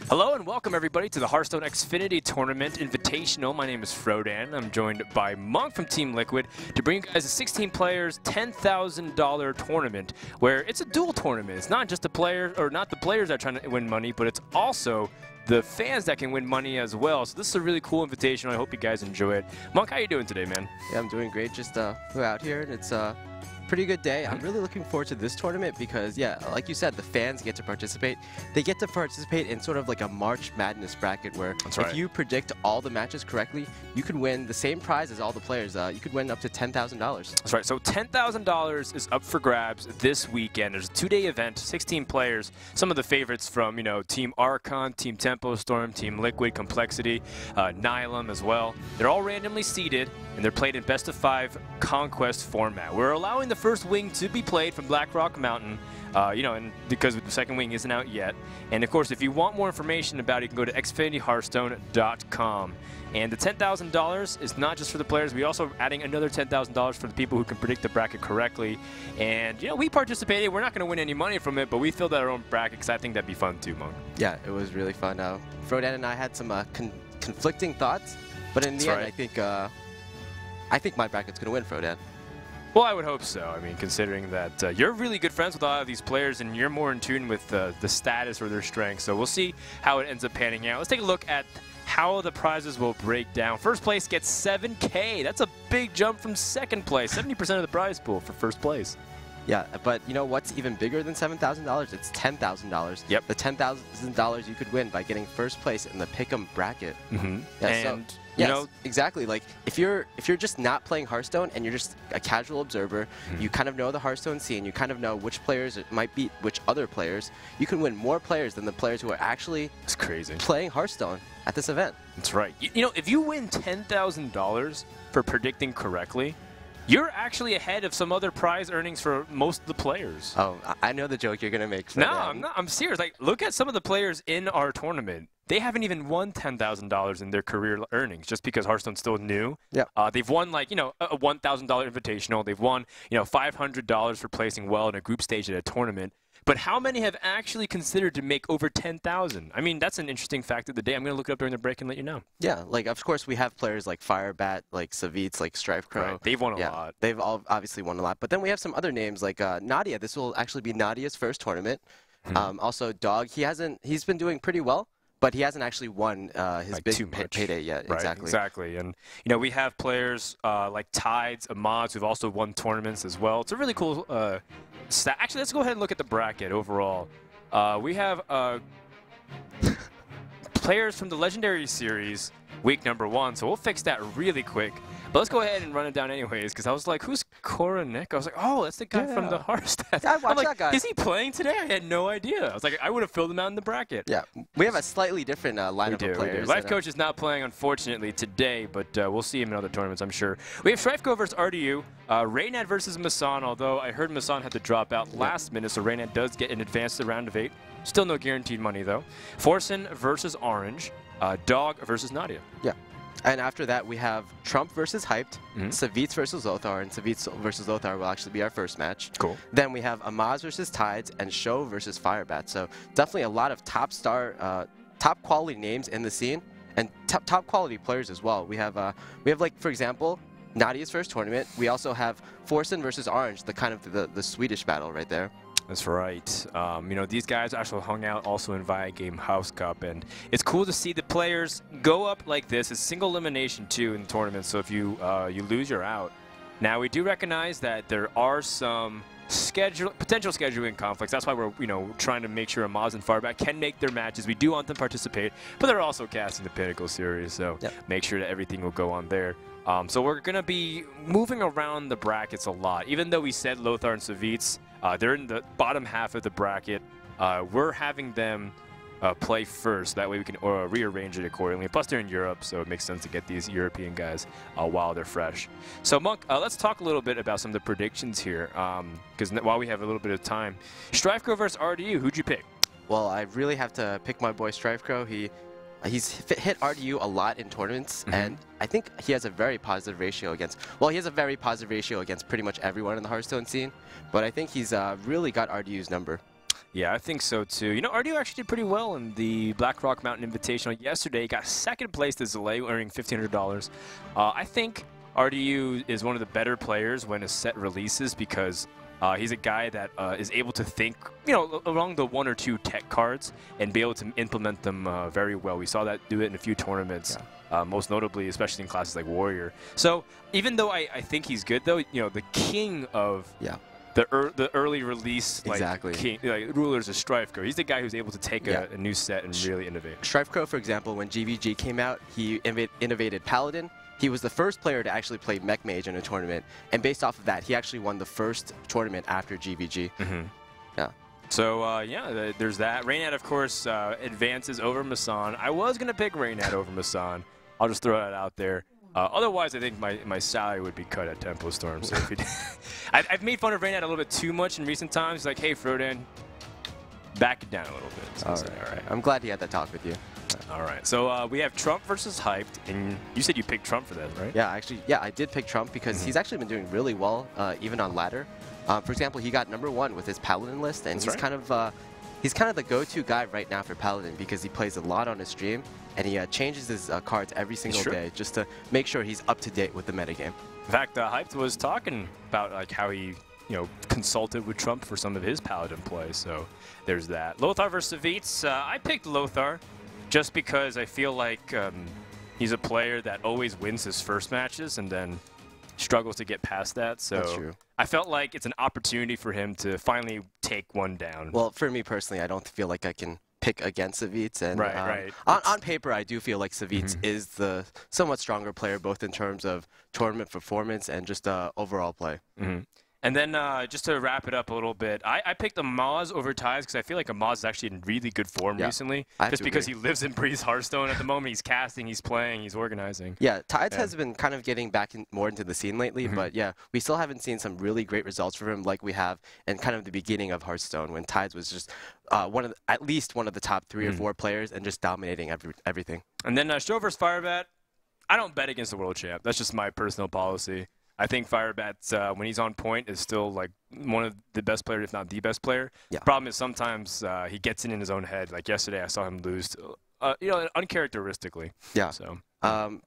Hello and welcome everybody to the Hearthstone Xfinity Tournament Invitational. My name is Frodan. I'm joined by Monk from Team Liquid to bring you guys a 16 players $10,000 tournament where it's a dual tournament. It's not just the players, or not the players that are trying to win money, but it's also the fans that can win money as well. So this is a really cool invitational. I hope you guys enjoy it. Monk, how you doing today, man? Yeah, I'm doing great. Just we're out here and it's pretty good day. I'm really looking forward to this tournament because, yeah, like you said, the fans get to participate. They get to participate in sort of like a March Madness bracket where if you predict all the matches correctly, you can win the same prize as all the players. You could win up to $10,000. That's right. So $10,000 is up for grabs this weekend. There's a two-day event, 16 players. Some of the favorites from, Team Archon, Team Tempo Storm, Team Liquid, Complexity, Nihilum as well. They're all randomly seeded, and they're played in best-of-5 conquest format. We're allowing the first wing to be played from Blackrock Mountain, and because the second wing isn't out yet. And of course, if you want more information about it, you can go to xfinityhearthstone.com. And the $10,000 is not just for the players. We're also adding another $10,000 for the people who can predict the bracket correctly. And, we participated. We're not going to win any money from it, but we filled out our own bracket because I think that'd be fun too, Monk. Yeah, it was really fun. Frodan and I had some conflicting thoughts, but in the end, I think my bracket's going to win, Frodan. Well, I would hope so. I mean, considering that you're really good friends with a lot of these players and you're more in tune with the status or their strengths. So we'll see how it ends up panning out. Let's take a look at how the prizes will break down. First place gets $7K. That's a big jump from second place. 70% of the prize pool for first place. Yeah, but you know what's even bigger than $7,000? It's $10,000. Yep. The $10,000 you could win by getting first place in the Pick'em bracket. Mm-hmm. Yeah, and exactly. Like if you're just not playing Hearthstone and you're just a casual observer, you kind of know the Hearthstone scene. You kind of know which players might beat which other players. You can win more players than the players who are actually playing Hearthstone at this event. That's right. If you win $10,000 for predicting correctly, you're actually ahead of some other prize earnings for most of the players. Oh, I know the joke you're going to make. No, I'm not. I'm serious. Like, look at some of the players in our tournament. They haven't even won $10,000 in their career earnings just because Hearthstone's still new. Yeah. They've won, a $1,000 invitational. They've won, $500 for placing well in a group stage at a tournament. But how many have actually considered to make over $10,000? I mean, that's an interesting fact of the day. I'm going to look it up during the break and let you know. Yeah, of course, we have players like Firebat, like Savjz, like Strifecrow. Right. They've won a lot. They've all obviously won a lot. But then we have some other names like Nadia. This will actually be Nadia's first tournament. Also, Dog, he's been doing pretty well, but he hasn't actually won his big payday yet. Right, exactly. And, we have players like Tides, Mods, who've also won tournaments as well. It's a really cool Actually, let's go ahead and look at the bracket overall. We have players from the Legendary Series, week number 1, so we'll fix that really quick. But let's go ahead and run it down anyways, because I was like, who's Koronik? I was like, oh, that's the guy from the Hearthstone. I watched that guy. Is he playing today? I had no idea. I was like, I would have filled him out in the bracket. Yeah, we have a slightly different lineup of players. Life Coach is not playing, unfortunately, today, but we'll see him in other tournaments, I'm sure. We have Strifecrow versus RDU, Reynad versus Masan, although I heard Masan had to drop out last minute, so Reynad does get an advance to round of 8. Still no guaranteed money, though. Forsen versus Orange, Dog versus Nadia. Yeah. And after that, we have Trump versus Hyped, Savjz versus Lothar, and Savjz versus Lothar will actually be our first match. Cool. Then we have Amaz versus Tides, and Show versus Firebat. So definitely a lot of top quality names in the scene, and top quality players as well. We have like, for example, Nadia's first tournament. We also have Forsen versus Orange, the kind of the Swedish battle right there. That's right. These guys actually hung out also in Via Game House Cup, and it's cool to see the players go up like this. It's single elimination, too, in the tournament, so if you lose, you're out. Now, we do recognize that there are some potential scheduling conflicts. That's why we're, trying to make sure Amaz and Firebat can make their matches. We do want them to participate, but they're also casting the Pinnacle Series, so make sure that everything will go on there. So we're going to be moving around the brackets a lot. Even though we said Lothar and Savjz, they're in the bottom half of the bracket. We're having them play first. That way we can rearrange it accordingly. Plus, they're in Europe, so it makes sense to get these European guys while they're fresh. So, Monk, let's talk a little bit about some of the predictions here, because while we have a little bit of time. Strifecrow versus RDU, who'd you pick? Well, I really have to pick my boy Strifecrow. He's hit RDU a lot in tournaments, and I think he has a very positive ratio against, well, he has a very positive ratio against pretty much everyone in the Hearthstone scene, but I think he's really got RDU's number. Yeah, I think so too. You know, RDU actually did pretty well in the Blackrock Mountain Invitational yesterday. He got second place to Zalay, earning $1,500. I think RDU is one of the better players when a set releases because he's a guy that is able to think, you know, along the 1 or 2 tech cards and be able to implement them very well. We saw that do it in a few tournaments, most notably, especially in classes like Warrior. So even though I think he's good, though, you know, the king of the early release, king, rulers of Strifecrow. He's the guy who's able to take a new set and really innovate. Strifecrow, for example, when GVG came out, he innovated Paladin. He was the first player to actually play Mech Mage in a tournament, and based off of that, he actually won the first tournament after GVG. Yeah. So, yeah, there's that. Raynad, of course, advances over Masan. I was going to pick Raynad over Masan. I'll just throw that out there. Otherwise, I think my salary would be cut at Tempo Storm. So if I've made fun of Raynad a little bit too much in recent times. Like, hey, Frodan, back it down a little bit. So all right. I'm glad he had that talk with you. All right. So we have Trump versus Hyped, and you said you picked Trump for that, right? Yeah, actually, I did pick Trump because he's actually been doing really well, even on ladder. For example, he got #1 with his Paladin list, and he's kind of the go-to guy right now for Paladin because he plays a lot on his stream, and he changes his cards every single day just to make sure he's up to date with the metagame. In fact, Hyped was talking about like how he consulted with Trump for some of his Paladin play. So there's that. Lothar versus Savjz. I picked Lothar just because I feel like he's a player that always wins his first matches and then struggles to get past that. So that's true. I felt like it's an opportunity for him to finally take one down. Well, for me personally, I don't feel like I can pick against Savjz. And right. On paper, I do feel like Savjz is the somewhat stronger player, both in terms of tournament performance and just overall play. And then just to wrap it up a little bit, I picked Amaz over Tides because I feel like Amaz is actually in really good form recently. Just because he lives and breathes Hearthstone at the moment. He's casting, he's playing, he's organizing. Yeah, Tides has been kind of getting back more into the scene lately. But yeah, we still haven't seen some really great results from him like we have in kind of the beginning of Hearthstone when Tides was just at least one of the top 3 or 4 players and just dominating everything. And then Stro versus Firebat. I don't bet against the world champ. That's just my personal policy. I think Firebat, when he's on point, is still like one of the best players, if not the best player. The problem is sometimes he gets in his own head. Like yesterday, I saw him lose, uncharacteristically. Yeah. So.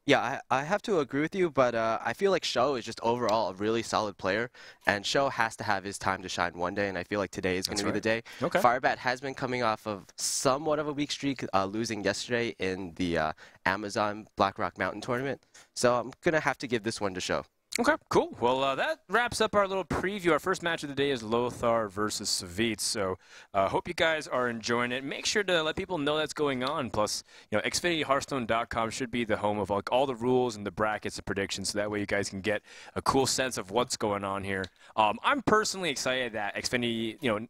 Yeah, I have to agree with you, but I feel like Sho is just overall a really solid player, and Sho has to have his time to shine one day, and I feel like today is going to be the day. Firebat has been coming off of somewhat of a weak streak, losing yesterday in the Amazon Blackrock Mountain tournament, so I'm going to have to give this one to Sho. Okay, cool. Well, that wraps up our little preview. Our first match of the day is Lothar versus Savjz. So, hope you guys are enjoying it. Make sure to let people know that's going on. Plus, XfinityHearthstone.com should be the home of like all the rules and the brackets and predictions. So that way, you guys can get a cool sense of what's going on here. I'm personally excited that Xfinity,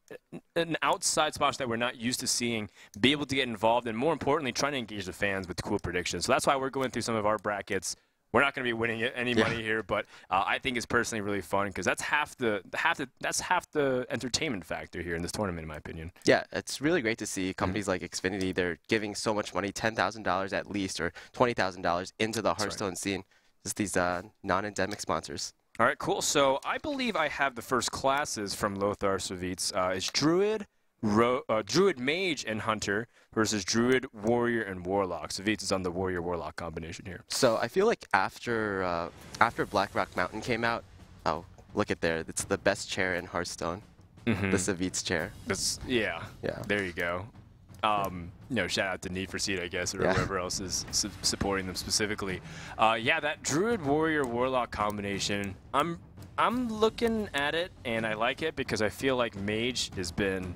an outside sponsor that we're not used to seeing, be able to get involved, and more importantly, trying to engage the fans with cool predictions. So that's why we're going through some of our brackets. We're not going to be winning any money here, but I think it's personally really fun because that's half the entertainment factor here in this tournament, in my opinion. Yeah, it's really great to see companies like Xfinity. They're giving so much money, $10,000 at least, or $20,000 into the Hearthstone scene. Just these non-endemic sponsors. All right, cool. So I believe I have the first classes from Lothar Savjz. It's Druid, Druid Mage and Hunter versus Druid, Warrior, and Warlock. Savjz is on the Warrior-Warlock combination here. So I feel like after Blackrock Mountain came out, oh, look at there. It's the best chair in Hearthstone, the Savjz chair. Yeah, there you go. Shout out to Need for Seed, I guess, or whoever else is supporting them specifically. Yeah, that Druid, Warrior, Warlock combination, I'm looking at it, and I like it because I feel like Mage has been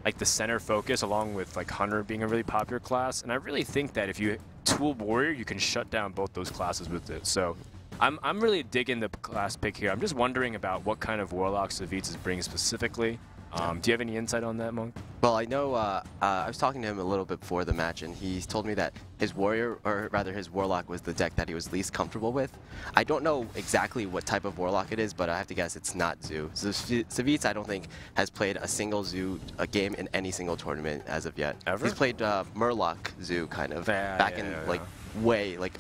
like the center focus, along with like Hunter being a really popular class. And I really think that if you tool Warrior, you can shut down both those classes with it. So I'm really digging the class pick here. I'm just wondering about what kind of Warlock Savjz is bringing specifically. Do you have any insight on that, Monk? Well, I know I was talking to him a little bit before the match, and he told me that his Warrior, or rather his Warlock, was the deck that he was least comfortable with. I don't know exactly what type of Warlock it is, but I have to guess it's not Zoo. So Savjz, I don't think, has played a single Zoo game in any single tournament as of yet. Ever? He's played Murloc Zoo, kind of, back in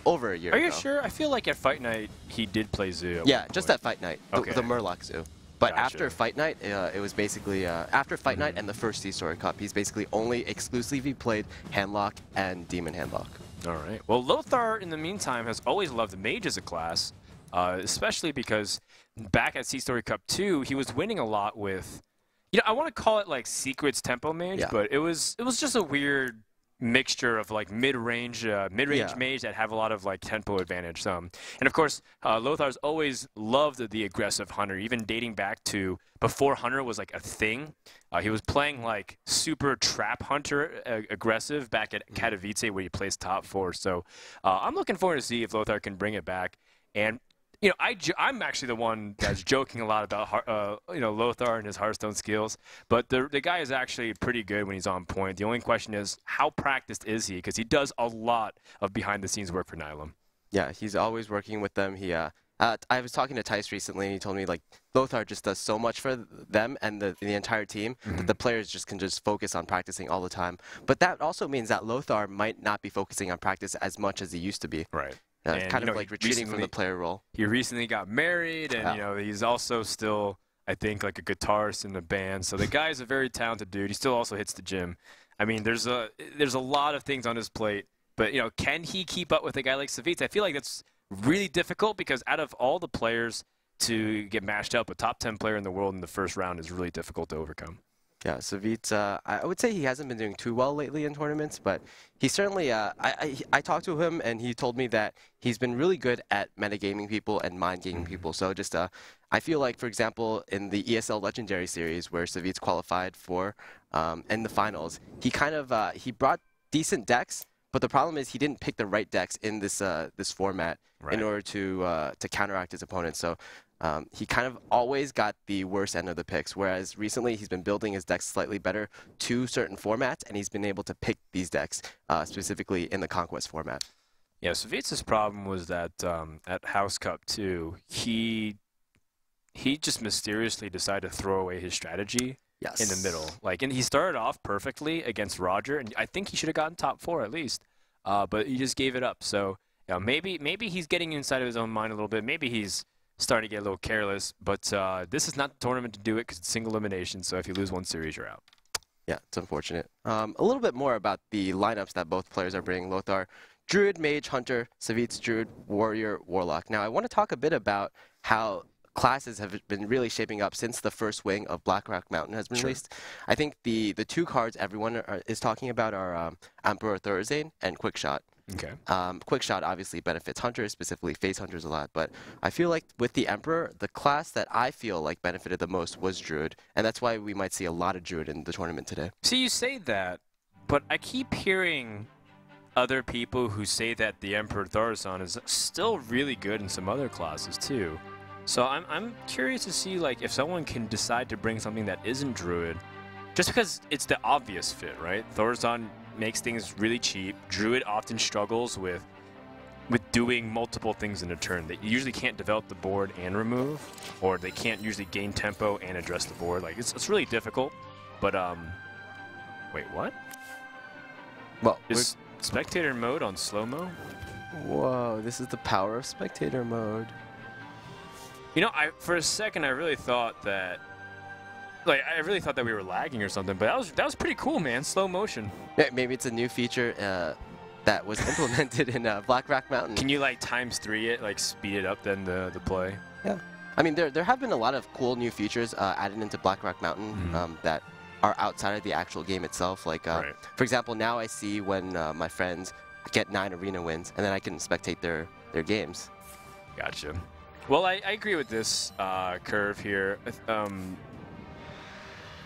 over a year ago. Are you sure? I feel like at Fight Night, he did play Zoo. Yeah, just at Fight Night, the Okay. Murloc Zoo. But Gotcha. after Fight Night, it was basically after Fight Night and the first C-Story Cup, he's basically only exclusively played Handlock and Demon Handlock. All right. Well, Lothar, in the meantime, has always loved the mage as a class, especially because back at C-Story Cup 2, he was winning a lot with, you know, I want to call it like Secrets Tempo Mage, but it was just a weird mixture of like mid-range mage that have a lot of like tempo advantage. And of course, Lothar's always loved the aggressive Hunter, even dating back to before Hunter was like a thing. He was playing like super trap Hunter aggressive back at Katowice where he plays top 4. So I'm looking forward to see if Lothar can bring it back. And you know, I'm actually the one that's joking a lot about you know, Lothar and his Hearthstone skills, but the guy is actually pretty good when he's on point. The only question is, how practiced is he? Because he does a lot of behind-the-scenes work for Nihilum. Yeah, he's always working with them. He I was talking to Tice recently, and he told me like Lothar just does so much for them and the entire team that the players just can just focus on practicing all the time. But that also means that Lothar might not be focusing on practice as much as he used to be. Right. And, kind of like retreating from the player role. He recently got married, and you know, he's also still, I think, like a guitarist in the band. So the guy's a very talented dude. He still also hits the gym. I mean, there's a lot of things on his plate, but you know, can he keep up with a guy like Savjz? I feel like that's really difficult because out of all the players to get matched up, a top 10 player in the world in the first round is really difficult to overcome. Yeah, Savjz, I would say he hasn't been doing too well lately in tournaments, but he certainly, I talked to him and he told me that he's been really good at metagaming people and mind-gaming people. So just, I feel like, for example, in the ESL Legendary Series where Savjz qualified for in the finals, he kind of, he brought decent decks, but the problem is he didn't pick the right decks in this this format in order to counteract his opponent. So he kind of always got the worst end of the picks, whereas recently he's been building his decks slightly better to certain formats, and he's been able to pick these decks specifically in the Conquest format. Yeah, Savjz's problem was that at House Cup 2, he just mysteriously decided to throw away his strategy in the middle. Like, and he started off perfectly against Roger, and I think he should have gotten top 4 at least, but he just gave it up. So you know, maybe he's getting inside of his own mind a little bit. Maybe he's starting to get a little careless, but this is not the tournament to do it because it's single elimination, so if you lose one series, you're out. Yeah, it's unfortunate. A little bit more about the lineups that both players are bringing. Lothar, Druid, Mage, Hunter, Savjz, Druid, Warrior, Warlock. Now, I want to talk a bit about how classes have been really shaping up since the first wing of Blackrock Mountain has been released. I think the 2 cards everyone is talking about are Emperor Thurzane and Quickshot. Okay. Quickshot obviously benefits Hunters, specifically Face Hunters a lot, but I feel like with the Emperor, the class that I feel like benefited the most was Druid, and that's why we might see a lot of Druid in the tournament today. See, you say that, but I keep hearing other people who say that the Emperor Thurzane is still really good in some other classes too. So I'm curious to see like if someone can decide to bring something that isn't Druid, just because it's the obvious fit, right? Thurzane makes things really cheap. Druid often struggles with doing multiple things in a turn. They usually can't develop the board and remove, or they can't usually gain tempo and address the board. Like it's really difficult. But wait, what? Well, is spectator mode on slow-mo? Whoa, this is the power of spectator mode. You know, for a second I really thought that. Like, I really thought that we were lagging or something, but that was pretty cool, man. Slow motion. Yeah, maybe it's a new feature that was implemented in Blackrock Mountain. Can you like ×3 it, like speed it up then the play? Yeah. I mean, there have been a lot of cool new features added into Blackrock Mountain that are outside of the actual game itself. Like, for example, now I see when my friends get 9 arena wins, and then I can spectate their games. Gotcha. Well, I agree with this curve here.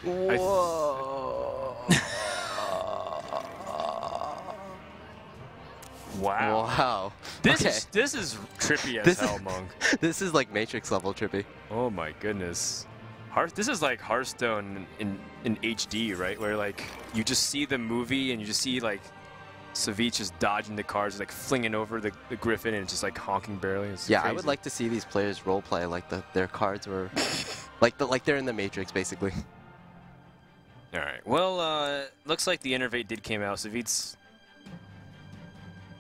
Whoa. Wow. Wow. This is trippy as hell, Monk. This is like Matrix level trippy. Oh my goodness. This is like Hearthstone in HD, right? Where like you just see the movie and you just see like Savjz just dodging the cards, like flinging over the Griffin and just like honking barely. It's yeah, crazy. I would like to see these players roleplay like their cards were like they're in the Matrix basically. All right. Well, looks like the Innervate did came out. Savjz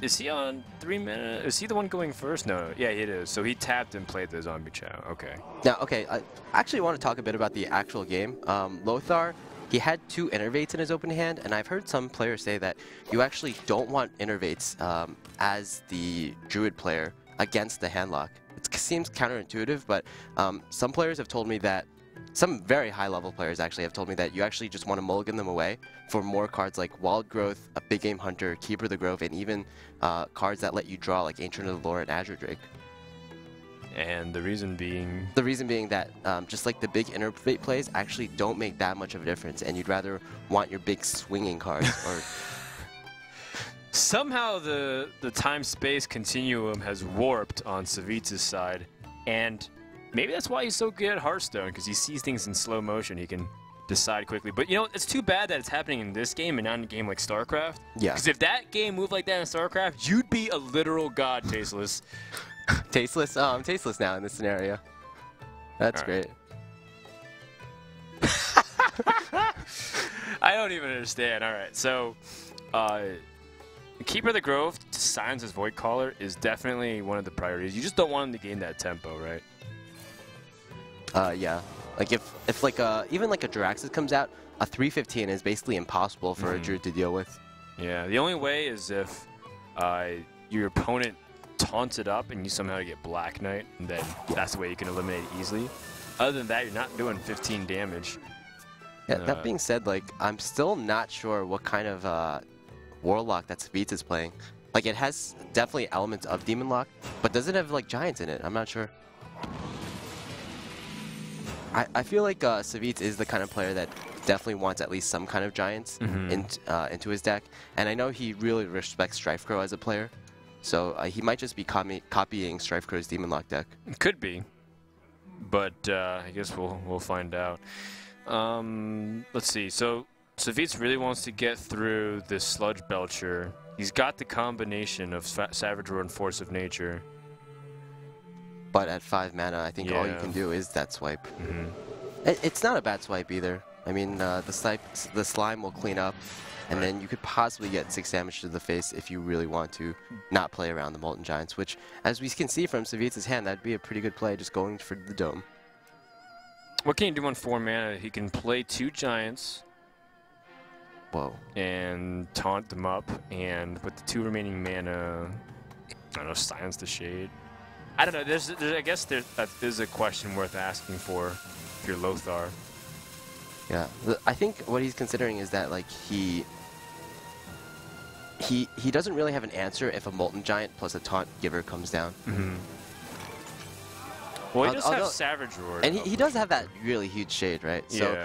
Is he on 3 minutes? Is he the one going first? No. Yeah, it is. So he tapped and played the Zombie Chow. Okay. Now, okay, I actually want to talk a bit about the actual game. Lothar, he had 2 innervates in his open hand, and I've heard some players say that you actually don't want innervates as the Druid player against the handlock. It seems counterintuitive, but some players have told me that, some very high-level players actually have told me that you actually just want to mulligan them away for more cards like Wild Growth, a Big Game Hunter, Keeper of the Grove, and even cards that let you draw like Ancient of the Lore and Azure Drake. And the reason being? The reason being that just like the big innervate plays actually don't make that much of a difference, and you'd rather want your big swinging cards. Or somehow the time-space continuum has warped on Savjz's side, and maybe that's why he's so good at Hearthstone, because he sees things in slow motion. He can decide quickly. But, you know, it's too bad that it's happening in this game and not in a game like StarCraft. Yeah. Because if that game moved like that in StarCraft, you'd be a literal god, Tasteless. Tasteless? Oh, I'm tasteless now in this scenario. That's great. I don't even understand. All right, so Keeper of the Grove to silence his Void Caller is definitely one of the priorities. You just don't want him to gain that tempo, right? Yeah. Like if like even like a Jiraxis comes out, a 315 is basically impossible for a Druid to deal with. Yeah, the only way is if your opponent taunts it up and you somehow get Black Knight, and then that's the way you can eliminate it easily. Other than that, you're not doing 15 damage. Yeah, that being said, like, I'm still not sure what kind of Warlock that Savjz is playing. Like, it has definitely elements of Demon Lock, but does it have, like, Giants in it? I'm not sure. I feel like Savjz is the kind of player that definitely wants at least some kind of Giants into his deck, and I know he really respects Strifecrow as a player, so he might just be copying Strifecrow's Demon Lock deck. Could be, but I guess we'll find out. Let's see. So Savjz really wants to get through this Sludge Belcher. He's got the combination of Savage Roar and Force of Nature. But at 5 mana, I think all you can do is that swipe. It's not a bad swipe either. I mean, the slime will clean up, and then you could possibly get 6 damage to the face if you really want to not play around the Molten Giants, which, as we can see from Savjz's hand, that'd be a pretty good play, just going for the Dome. What can he do on 4 mana? He can play 2 Giants. Whoa. And taunt them up, and with the 2 remaining mana, I don't know, silence the Shade. I don't know. I guess there's a question worth asking for if you're Lothar. Yeah, I think what he's considering is that like he doesn't really have an answer if a Molten Giant plus a Taunt Giver comes down. Well, he does have Savage Roar. And he does have that really huge Shade, right? So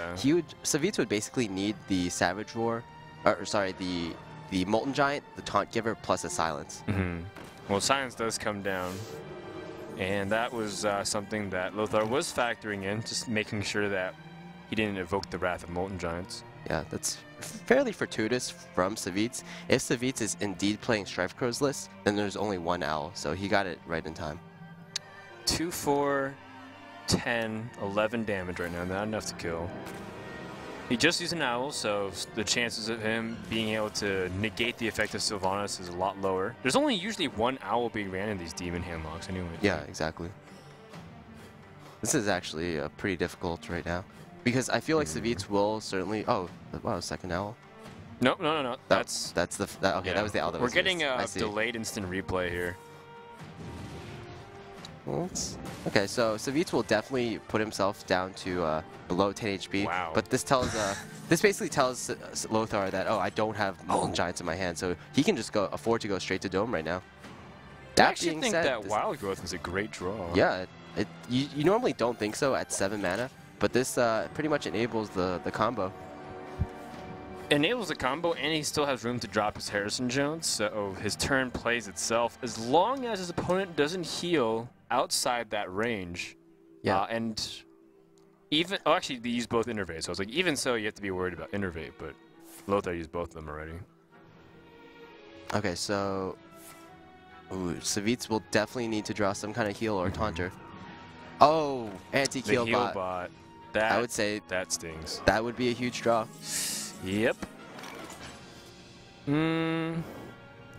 Savjz would basically need the Savage Roar, or sorry, the Molten Giant, the Taunt Giver, plus a Silence. Well, Silence does come down. And that was something that Lothar was factoring in, just making sure that he didn't evoke the Wrath of Molten Giants. Yeah, that's fairly fortuitous from Savjz. If Savjz is indeed playing Strifecrow's list, then there's only 1 Owl, so he got it right in time. 2, 4, 10, 11 damage right now, not enough to kill. He just used an Owl, so the chances of him being able to negate the effect of Sylvanas is a lot lower. There's only usually 1 Owl being ran in these Demon Handlocks anyway. Yeah, exactly. This is actually pretty difficult right now, because I feel like Savjz will certainly... Oh, wow, 2nd Owl. No. That's the... okay, that was the Owl that was We're getting used. a delayed instant replay here. Well, okay, so Savjz will definitely put himself down to below 10 HP. Wow. But this tells, this basically tells Lothar that, oh, I don't have Molten Giants in my hand, so he can just afford to go straight to Dome right now. I actually think that Wild Growth is a great draw. Yeah, you normally don't think so at 7 mana, but this pretty much enables the combo. Enables the combo, and he still has room to drop his Harrison Jones, so his turn plays itself as long as his opponent doesn't heal outside that range. Yeah. And even... Oh, actually, they use both Innervate, so I was like, even so, you have to be worried about Innervate, but Lothar used both of them already. Okay, so... Ooh, Savjz will definitely need to draw some kind of heal or taunter. Oh, anti-heal The heal bot. That, I would say that stings. That would be a huge draw. Yep.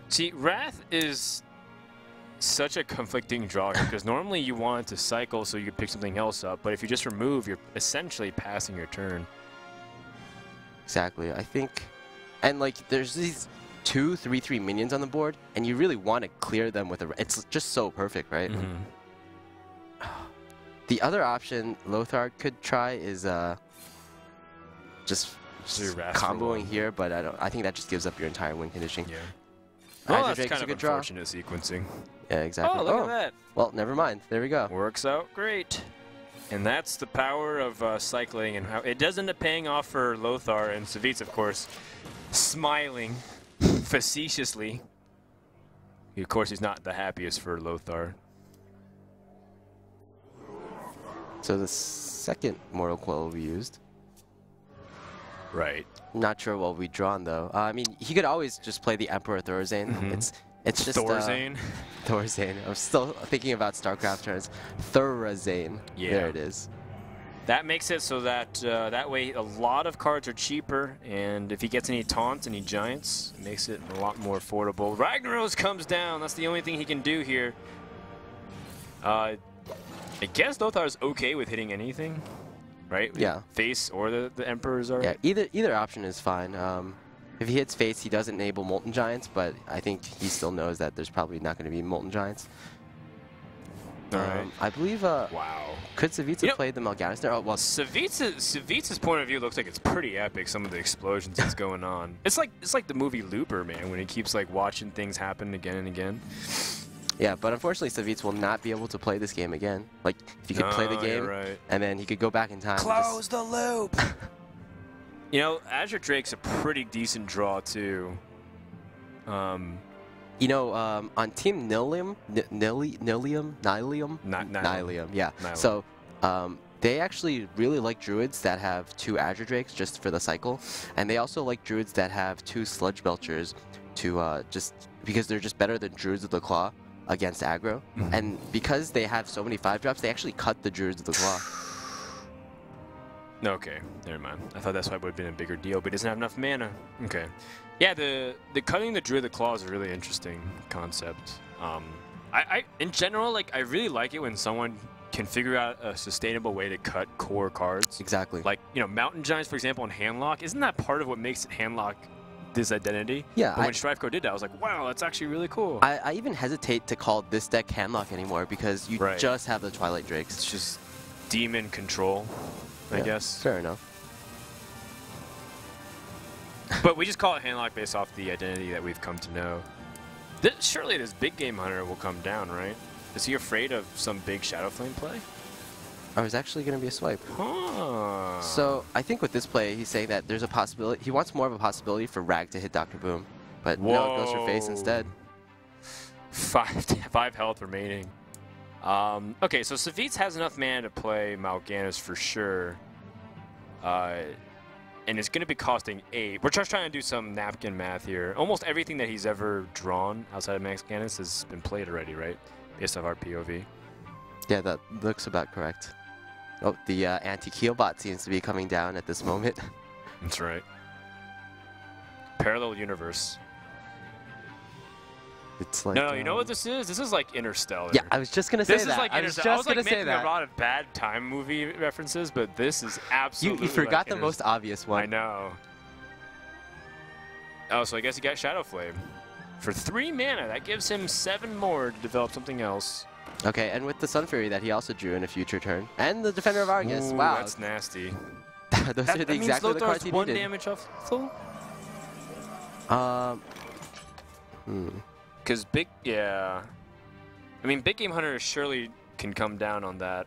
See, Wrath is such a conflicting draw here because normally you want it to cycle so you can pick something else up, but if you just remove, you're essentially passing your turn. Exactly. I think, and like there's these 2 3/3 minions on the board, and you really want to clear them with a. It's just so perfect, right? The other option Lothar could try is just comboing here, but I think that just gives up your entire win conditioning. Yeah. Well, that's Drake's kind a of good draw. unfortunate sequencing. Yeah, exactly. Oh, look at that. Well, never mind. There we go. Works out great. And that's the power of cycling and how it does end up paying off for Lothar and Savjz, of course, smiling facetiously. Of course, he's not the happiest for Lothar. So the second Mortal Coil will be used. Right. Not sure what we've drawn though. I mean, he could always just play the Emperor Thorazane. It's just Thorazane. Thorazane. I'm still thinking about StarCraft terms. Thorazane. Yeah. There it is. That makes it so that that way a lot of cards are cheaper, and if he gets any taunts, any giants, it makes it a lot more affordable. Ragnaros comes down. That's the only thing he can do here. I guess Lothar's okay with hitting anything, right? Yeah. Face or the Emperor's already. Yeah, either option is fine. If he hits face, he does enable Molten Giants, but I think he still knows that there's probably not going to be Molten Giants. All right. I believe. Wow. Could Savjz have played the Mal'Ganis there? Oh, well, Savjz's point of view looks like it's pretty epic. Some of the explosions that's going on. It's like the movie Looper, man, when he keeps like watching things happen again and again. Yeah, but unfortunately, Savjz will not be able to play this game again. Like, if he could play the game, right. and then he could go back in time. Close the loop. You know, Azure Drake's a pretty decent draw too. You know, on Team Nihilum, Nihilum, yeah. Nihilum. So, they actually really like druids that have 2 Azure Drakes just for the cycle, and they also like druids that have 2 Sludge Belchers to just because they're just better than Druids of the Claw against aggro, and because they have so many 5-drops, they actually cut the Druids of the Claw. Okay, never mind. I thought that's why it would have been a bigger deal, but he doesn't have enough mana. Okay. Yeah, the cutting the Druid of the Claw is a really interesting concept. In general, like, I really like it when someone can figure out a sustainable way to cut core cards. Exactly. Like, you know, Mountain Giants, for example, and Handlock. Isn't that part of what makes Handlock this identity? Yeah. But when Strifeco did that, I was like, wow, that's actually really cool. I even hesitate to call this deck Handlock anymore because you just have the Twilight Drakes. It's just demon control, I guess. Fair enough. But we just call it Handlock based off the identity that we've come to know. Surely this big game hunter will come down, right? Is he afraid of some big Shadow Flame play? Oh, it's actually going to be a swipe. Huh. So I think with this play, he's saying that there's a possibility. He wants more of a possibility for Rag to hit Dr. Boom, but no, it goes for face instead. 5 health remaining. Okay, so Savjz has enough mana to play Mal'Ganis for sure. And it's going to be costing 8. We're just trying to do some napkin math here. Almost everything that he's ever drawn outside of Mal'Ganis has been played already, right? Based off our POV. Yeah, that looks about correct. Oh, the anti-Keel bot seems to be coming down at this moment. That's right. Parallel universe. It's like no, you know what this is? This is like Interstellar. Yeah, I was just gonna say this that. Is like I was just gonna say that. A lot of bad time movie references, but this is absolutely. You forgot like the most obvious one. I know. Oh, so I guess he got Shadow Flame for 3 mana. That gives him 7 more to develop something else. Okay, and with the Sun Fury that he also drew in a future turn, and the Defender of Argus. Ooh, wow, that's nasty. Those are the exactly the cards he Lothar's 1 needed. damage off full. Because I mean, Big Game Hunter surely can come down on that.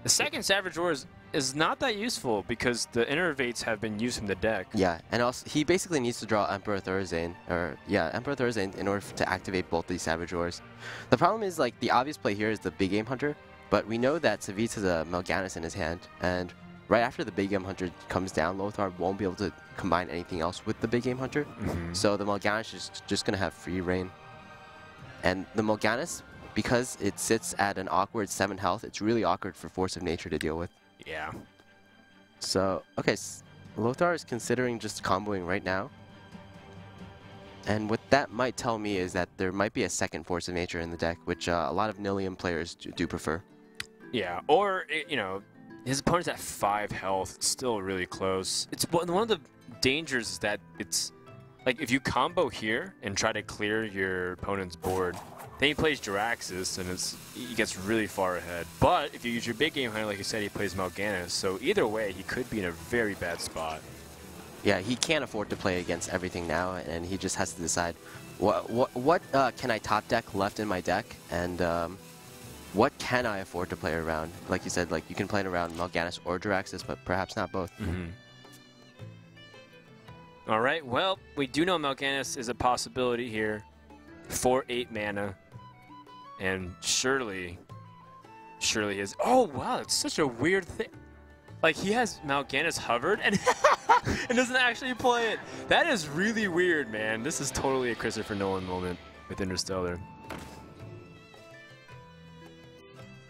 The second Savage Roar is not that useful because the Innervates have been used from the deck. Yeah, and also he basically needs to draw Emperor Thorazane, Emperor Thorazane in order to activate both these Savage Roars. The problem is, like, the obvious play here is the Big Game Hunter, but we know that Savjz has a Mal'Ganis in his hand, and right after the Big Game Hunter comes down, Lothar won't be able to combine anything else with the Big Game Hunter, so the Mal'Ganis is just going to have free reign. And the Mal'Ganis, because it sits at an awkward 7 health, it's really awkward for Force of Nature to deal with. Yeah. So, okay, Lothar is considering just comboing right now. And what that might tell me is that there might be a second Force of Nature in the deck, which a lot of Nihilum players do prefer. Yeah, or, you know, his opponent's at 5 health. It's still really close. It's one of the dangers is that it's, like, if you combo here and try to clear your opponent's board, then he plays Jiraxxus, and he gets really far ahead. But if you use your big game hunter, like you said, he plays Mal'Ganis. So either way, he could be in a very bad spot. Yeah, he can't afford to play against everything now, and he just has to decide what can I top deck left in my deck, and what can I afford to play around. Like you said, like you can play it around Mal'Ganis or Jiraxxus, but perhaps not both. Mm-hmm. All right, well, we do know Mal'Ganis is a possibility here for 8 mana, and surely is. Oh wow, it's such a weird thing. Like, he has Mal'Ganis hovered and and doesn't actually play it. That is really weird, man. This is totally a Christopher Nolan moment with Interstellar.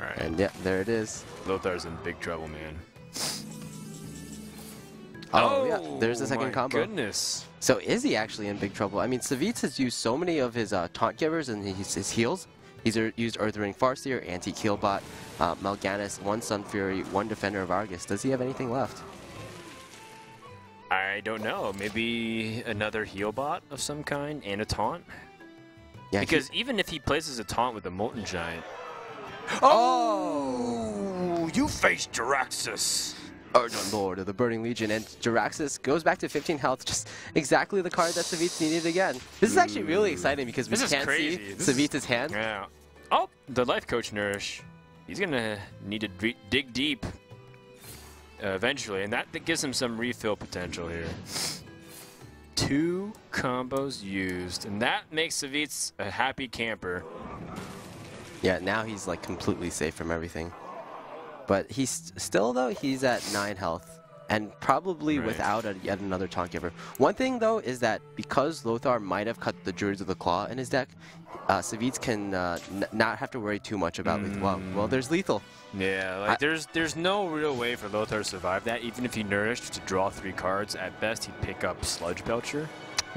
All right. And yeah, there it is. Lothar's in big trouble, man. Oh yeah, there's the second my combo. Goodness. So is he actually in big trouble? I mean, Savjz has used so many of his taunt givers and his heals. He's used Earth Ring Farseer, Anti-Keelbot, Mal'Ganis, 1 Sun Fury, 1 Defender of Argus. Does he have anything left? I don't know. Maybe another heal bot of some kind and a taunt? Yeah, because even if he places a taunt with a Molten Giant... Oh! You face Jiraxxus! Urgent Lord of the Burning Legion, and Jiraxxus goes back to 15 health, just exactly the card that Savjz needed again. This is actually really exciting because we can't see Savjz's hand. Yeah. Oh, the Life Coach Nourish. He's going to need to dig deep eventually, and that gives him some refill potential here. 2 combos used, and that makes Savjz a happy camper. Yeah, now he's like completely safe from everything. But he's still, though, he's at 9 health, and probably without yet another taunt giver. One thing, though, is that because Lothar might have cut the Druids of the Claw in his deck, Savjz can not have to worry too much about lethal. Well, there's lethal. Yeah, like there's no real way for Lothar to survive that. Even if he nourished to draw 3 cards, at best he'd pick up Sludge Belcher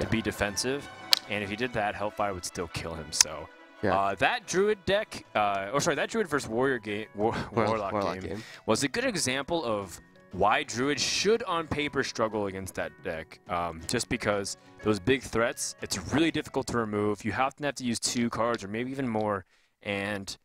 to be defensive, and if he did that, Hellfire would still kill him. So. Yeah. That Druid deck, that Druid versus Warrior game, Warlock game was a good example of why Druid should, on paper, struggle against that deck. Just because those big threats, it's really difficult to remove. You have to use 2 cards or maybe even more, and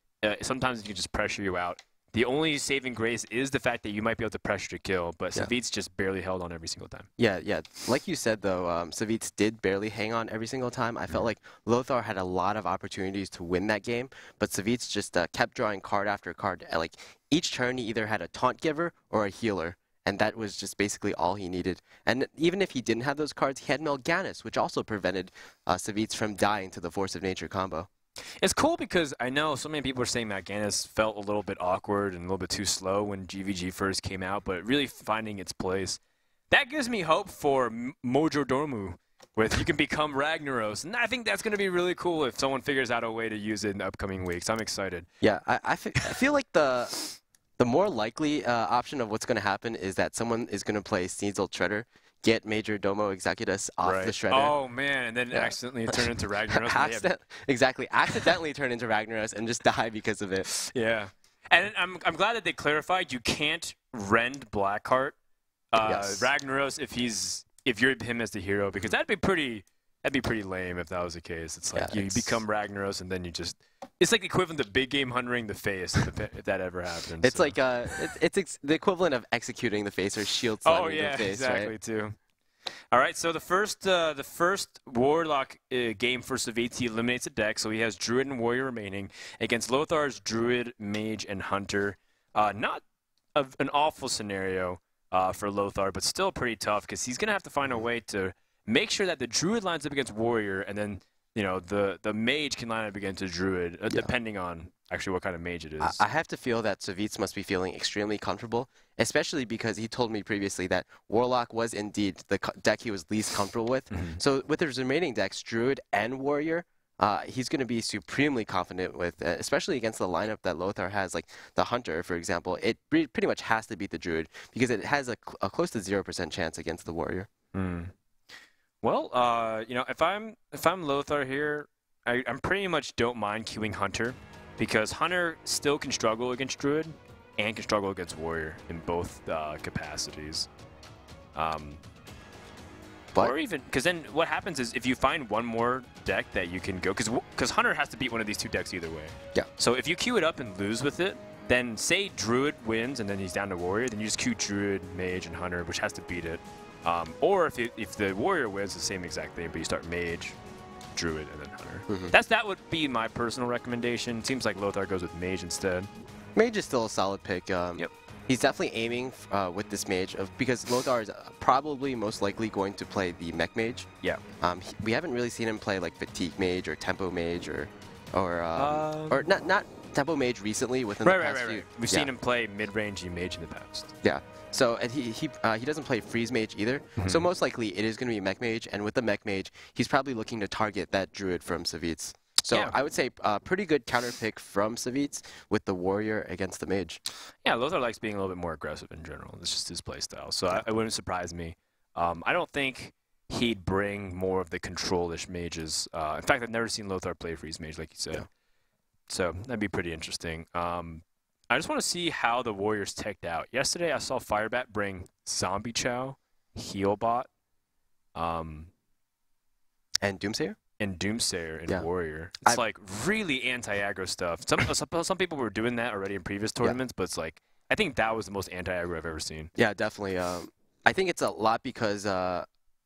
sometimes it can just pressure you out. The only saving grace is the fact that you might be able to pressure to kill, but Savjz just barely held on every single time. Yeah. Like you said, though, Savjz did barely hang on every single time. I felt like Lothar had a lot of opportunities to win that game, but Savjz just kept drawing card after card. Like, each turn, he either had a taunt giver or a healer, and that was just basically all he needed. And even if he didn't have those cards, he had Mal'Ganis, which also prevented Savjz from dying to the Force of Nature combo. It's cool because I know so many people are saying Mal'Ganis felt a little bit awkward and a little bit too slow when GVG first came out, but really finding its place. That gives me hope for Mojo Dormu, with you can become Ragnaros, and I think that's going to be really cool if someone figures out a way to use it in the upcoming weeks. I'm excited. Yeah, I feel like the more likely option of what's going to happen is that someone is going to play Sneasel Shredder, get Major Domo Executus off the Shredder. Oh, man, and then accidentally turn into Ragnaros. Exactly, accidentally turn into Ragnaros and just die because of it. Yeah. And I'm glad that they clarified you can't rend Blackheart Ragnaros if you're him as the hero, because that'd be pretty lame if that was the case. It's like you become Ragnaros and then you just... It's like the equivalent of big game huntering the face if that ever happens. It's like it's the equivalent of executing the face or shield slamming the face, exactly, right? too. All right, so the first Warlock game for Savjz, he eliminates a deck, so he has Druid and Warrior remaining against Lothar's Druid, Mage, and Hunter. Not an awful scenario for Lothar, but still pretty tough because he's gonna have to find a way to make sure that the Druid lines up against Warrior, and then the Mage can line up against the Druid, depending on actually what kind of Mage it is. I have to feel that Savjz must be feeling extremely comfortable, especially because he told me previously that Warlock was indeed the deck he was least comfortable with. So with his remaining decks, Druid and Warrior, he's going to be supremely confident with, especially against the lineup that Lothar has, like the Hunter, for example. It pretty much has to beat the Druid because it has a close to 0% chance against the Warrior. Well, you know, if I'm Lothar here, I'm pretty much don't mind queuing Hunter, because Hunter still can struggle against Druid and can struggle against Warrior in both capacities. Or even, because then what happens is if you find one more deck that you can go, because Hunter has to beat one of these two decks either way. Yeah. So if you queue it up and lose with it, then say Druid wins and then he's down to Warrior, then you just queue Druid, Mage, and Hunter, which has to beat it. Or if the Warrior wins, the same exact thing, but you start Mage, Druid, and then Hunter. That would be my personal recommendation. It seems like Lothar goes with Mage instead. Mage is still a solid pick. Yep. He's definitely aiming with this Mage because Lothar is probably most likely going to play the Mech Mage. Yeah. We haven't really seen him play like Fatigue Mage or Tempo Mage or not Tempo Mage recently within the past few. We've seen him play mid-range Mage in the past. Yeah. So and he doesn't play Freeze Mage either. So most likely it is going to be Mech Mage, and with the Mech Mage, he's probably looking to target that Druid from Savjz. So yeah. I would say pretty good counter pick from Savjz with the Warrior against the Mage. Yeah, Lothar likes being a little bit more aggressive in general. It's just his playstyle, so it wouldn't surprise me. I don't think he'd bring more of the control-ish mages. In fact, I've never seen Lothar play Freeze Mage, like you said. Yeah. So that'd be pretty interesting. I just want to see how the Warriors teched out. Yesterday, I saw Firebat bring Zombie Chow, Healbot, and Doomsayer? And Doomsayer and Warrior. It's like really anti-aggro stuff. Some people were doing that already in previous tournaments, but it's like, I think that was the most anti-aggro I've ever seen. Yeah, definitely. I think it's a lot because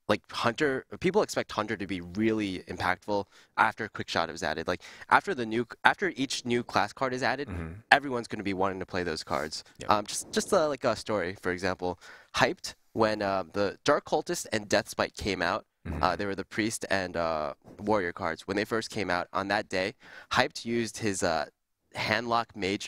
like Hunter, people expect Hunter to be really impactful after Quickshot is added. Like after each new class card is added, everyone's going to be wanting to play those cards. Yep. Just like a story, for example, Hyped when the Dark Cultist and Deathspite came out. They were the Priest and Warrior cards. When they first came out on that day, Hyped used his Hand Mage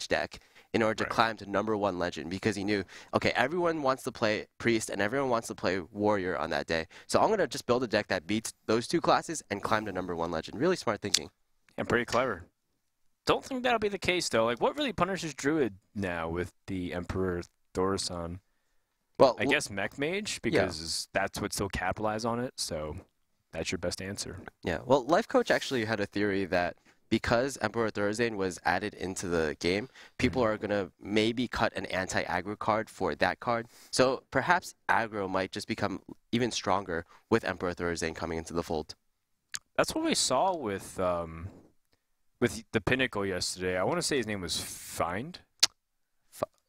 deck in order to climb to #1 legend because he knew, okay, everyone wants to play Priest and everyone wants to play Warrior on that day. So I'm going to just build a deck that beats those two classes and climb to #1 legend. Really smart thinking. And pretty clever. Don't think that'll be the case, though. Like, what really punishes Druid now with the Emperor Thaurissan? Well, I guess Mech Mage, because that's what still capitalize on it, so that's your best answer. Yeah, well, Life Coach actually had a theory that because Emperor Thaurissan was added into the game, people are going to maybe cut an anti-aggro card for that card. So perhaps aggro might just become even stronger with Emperor Thaurissan coming into the fold. That's what we saw with the Pinnacle yesterday. I want to say his name was Find.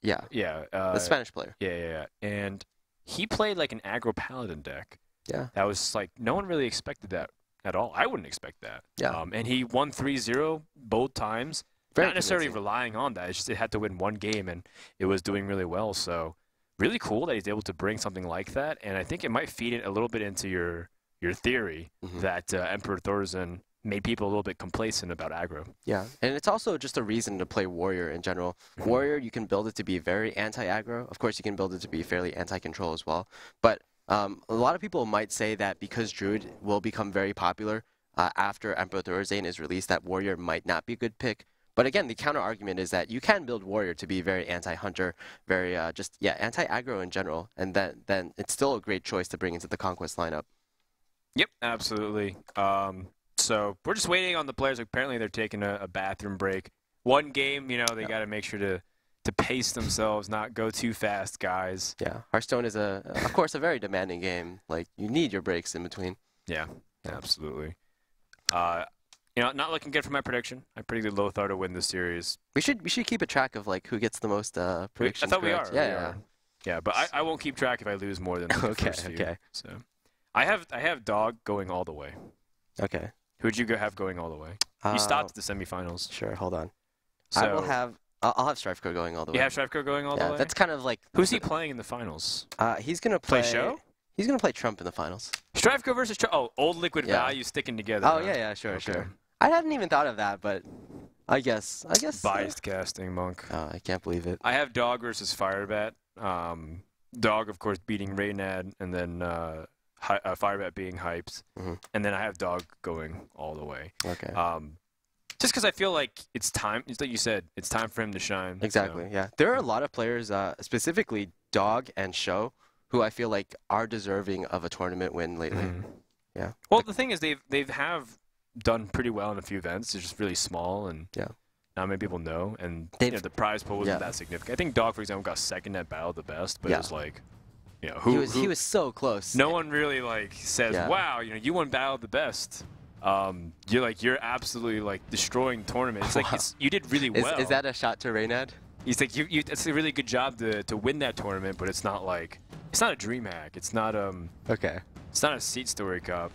Yeah. Yeah. The Spanish player. Yeah. And he played like an aggro paladin deck. Yeah. That was like, no one really expected that at all. I wouldn't expect that. Yeah. And he won 3-0 both times. Not necessarily relying on that. It's just it had to win one game, and it was doing really well. So really cool that he's able to bring something like that. And I think it might feed it a little bit into your theory that Emperor Thaurissan made people a little bit complacent about aggro. Yeah, and it's also just a reason to play Warrior in general. Warrior, you can build it to be very anti-aggro. Of course, you can build it to be fairly anti-control as well. But a lot of people might say that because Druid will become very popular after Emperor Thaurissan is released, that Warrior might not be a good pick. But again, the counter argument is that you can build Warrior to be very anti-hunter, very anti-aggro in general, and then it's still a great choice to bring into the Conquest lineup. Yep, absolutely. So we're just waiting on the players. Apparently, they're taking a bathroom break. One game, you know, they got to make sure to pace themselves, not go too fast, guys. Yeah, Hearthstone is, of course, a very demanding game. Like, you need your breaks in between. Yeah, absolutely. You know, not looking good for my prediction. I predicted Lothar to win this series. We should keep a track of like who gets the most predictions. I thought correct. We are. Yeah, but I won't keep track if I lose more than the first few. Okay. So I have Dog going all the way. Okay. Who'd you have going all the way? You stopped at the semifinals. Sure, hold on. So I'll have Strifecode going all the way. You have Strifecode going all the way? That's kind of like... Who's he playing in the finals? He's going to play... Show? He's going to play Trump in the finals. Strifecode versus Trump. Oh, old Liquid Value sticking together. Oh, yeah, sure. I hadn't even thought of that, but I guess... Biased casting, Monk. Oh, I can't believe it. I have Dog versus Firebat. Dog, of course, beating Reynad, and then... Firebat being hyped, and then I have Dog going all the way. Okay. Just because I feel like it's time, it's like you said, it's time for him to shine. Exactly, so. Yeah. There are a lot of players, specifically Dog and Show, who I feel like are deserving of a tournament win lately. Yeah. Well, the thing is, they've done pretty well in a few events. They're just really small, and not many people know. And the prize pool wasn't that significant. I think Dog, for example, got second at Battle of the Best, but it was like, he was so close. No one really like says, "Wow, you won Battle of the Best." You're absolutely like destroying the tournament. It's like you did really well. Is that a shot to Reynad? He's like, it's a really good job to win that tournament, but it's not like it's not a dream hack. It's not It's not a seat story cup.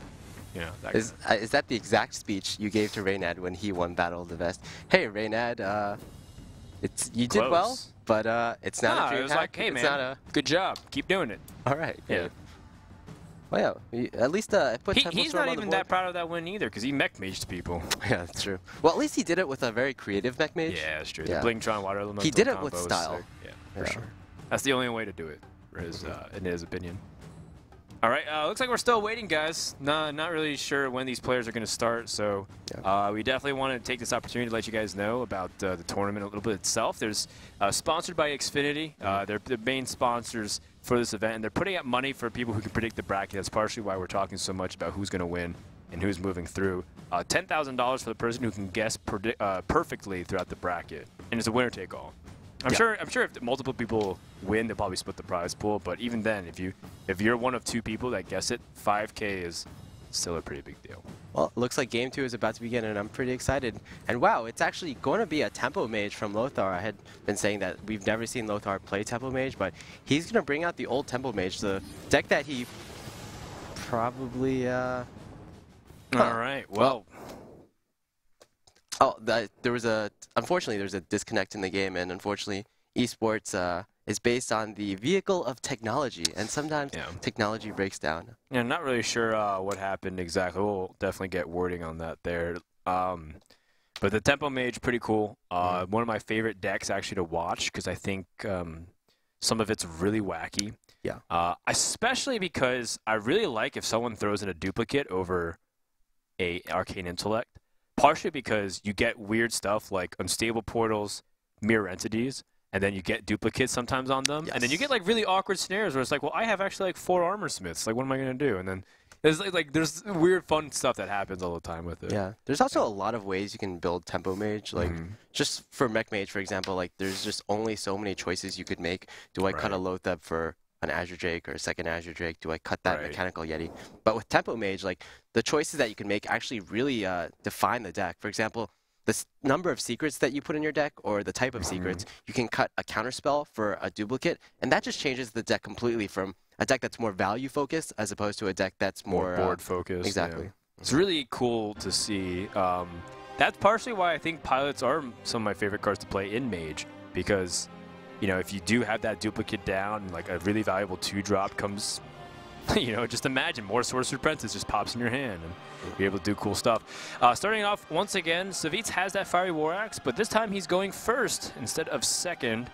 Is that the exact speech you gave to Reynad when he won Battle of the Best? Hey, Reynad, you did well, but it's not a dream it was hack. like, hey man, good job, keep doing it. All right. Yeah. Well, yeah, at least it put he's not even that proud of that win either, because he mech maged people. Yeah, that's true. Well, at least he did it with a very creative mech mage. Yeah, that's true. The Blingtron Water Elemental He did it with combo style. Yeah, for sure. That's the only way to do it, in his opinion. All right, looks like we're still waiting, guys. Not really sure when these players are going to start, so we definitely want to take this opportunity to let you guys know about the tournament a little bit itself. There's sponsored by Xfinity. They're the main sponsors for this event, and they're putting up money for people who can predict the bracket. That's partially why we're talking so much about who's going to win and who's moving through. $10,000 for the person who can guess perfectly throughout the bracket, and it's a winner-take-all. I'm sure if multiple people win, they'll probably split the prize pool. But even then, if you're one of 2 people that guess it, $5K is still a pretty big deal. Well, it looks like Game 2 is about to begin, and I'm pretty excited. And wow, it's actually going to be a Tempo Mage from Lothar. I had been saying that we've never seen Lothar play Tempo Mage, but he's going to bring out the old Tempo Mage, the deck that he probably... All right, well... Unfortunately, there's a disconnect in the game, and unfortunately, esports is based on the vehicle of technology, and sometimes technology breaks down. Yeah, not really sure what happened exactly. We'll definitely get wording on that there. But the Tempo Mage, pretty cool. One of my favorite decks, actually, to watch, because I think some of it's really wacky. Yeah. Especially because I really like if someone throws in a duplicate over a Arcane Intellect. Partially because you get weird stuff like unstable portals, mirror entities, and then you get duplicates sometimes on them. And then you get like really awkward scenarios where it's like, well, I have actually like 4 armor smiths. Like, what am I going to do? And then there's weird fun stuff that happens all the time with it. Yeah. There's also a lot of ways you can build Tempo Mage. Like, just for Mech Mage, for example, like there's just only so many choices you could make. Do I cut a Lothar for an Azure Drake or a second Azure Drake? Do I cut that Mechanical Yeti? But with Tempo Mage, like the choices that you can make actually really define the deck. For example, the number of secrets that you put in your deck or the type of secrets, you can cut a counterspell for a duplicate, and that just changes the deck completely from a deck that's more value focused as opposed to a deck that's more board focused. Exactly. Yeah. It's really cool to see. That's partially why I think pilots are some of my favorite cards to play in Mage, because if you do have that duplicate down, like a really valuable 2-drop comes, just imagine more Sorcerer Apprentice just pops in your hand and be able to do cool stuff. Starting off, once again, Savjz has that Fiery War Axe, but this time he's going first instead of second.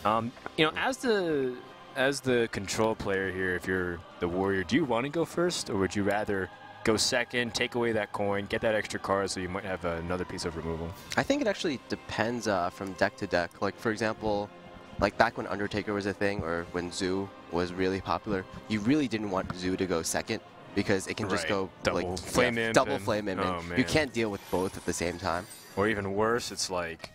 As the control player here, if you're the warrior, do you want to go first, or would you rather go second, take away that coin, get that extra card so you might have another piece of removal? I think it actually depends from deck to deck. Like, for example, like back when Undertaker was a thing, or when Zoo was really popular, you really didn't want Zoo to go second because it can just go double flame imp. Double flame imp. You can't deal with both at the same time. Or even worse, it's like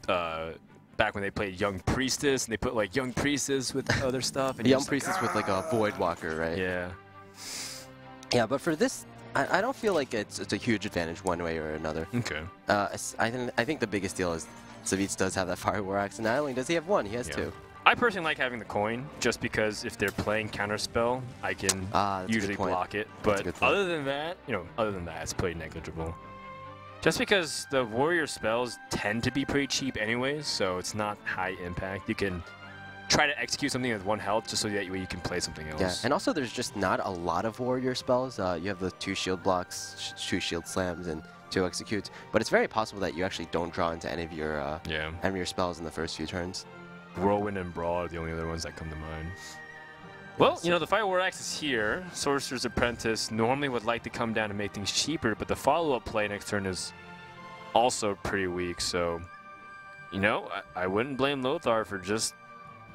back when they played Young Priestess and they put like Young Priestess with other stuff. And Young Priestess with like a Void Walker, right? Yeah. Yeah, but for this, I don't feel like it's a huge advantage one way or another. Okay. I think the biggest deal is Savjz does have that Fire War Axe, and not only does he have one, he has 2. I personally like having the coin, just because if they're playing Counterspell, I can usually block it. But other than that, it's pretty negligible. Just because the warrior spells tend to be pretty cheap anyways, so it's not high impact. You can try to execute something with 1 health just so that way you can play something else. Yeah, and also there's just not a lot of warrior spells. You have the 2 shield blocks, 2 shield slams, and 2 executes. But it's very possible that you actually don't draw into any of your spells in the first few turns. Whirlwind and Brawl are the only other ones that come to mind. Well, the Fire War Axe is here. Sorcerer's Apprentice normally would like to come down and make things cheaper, but the follow-up play next turn is also pretty weak. So, I wouldn't blame Lothar for just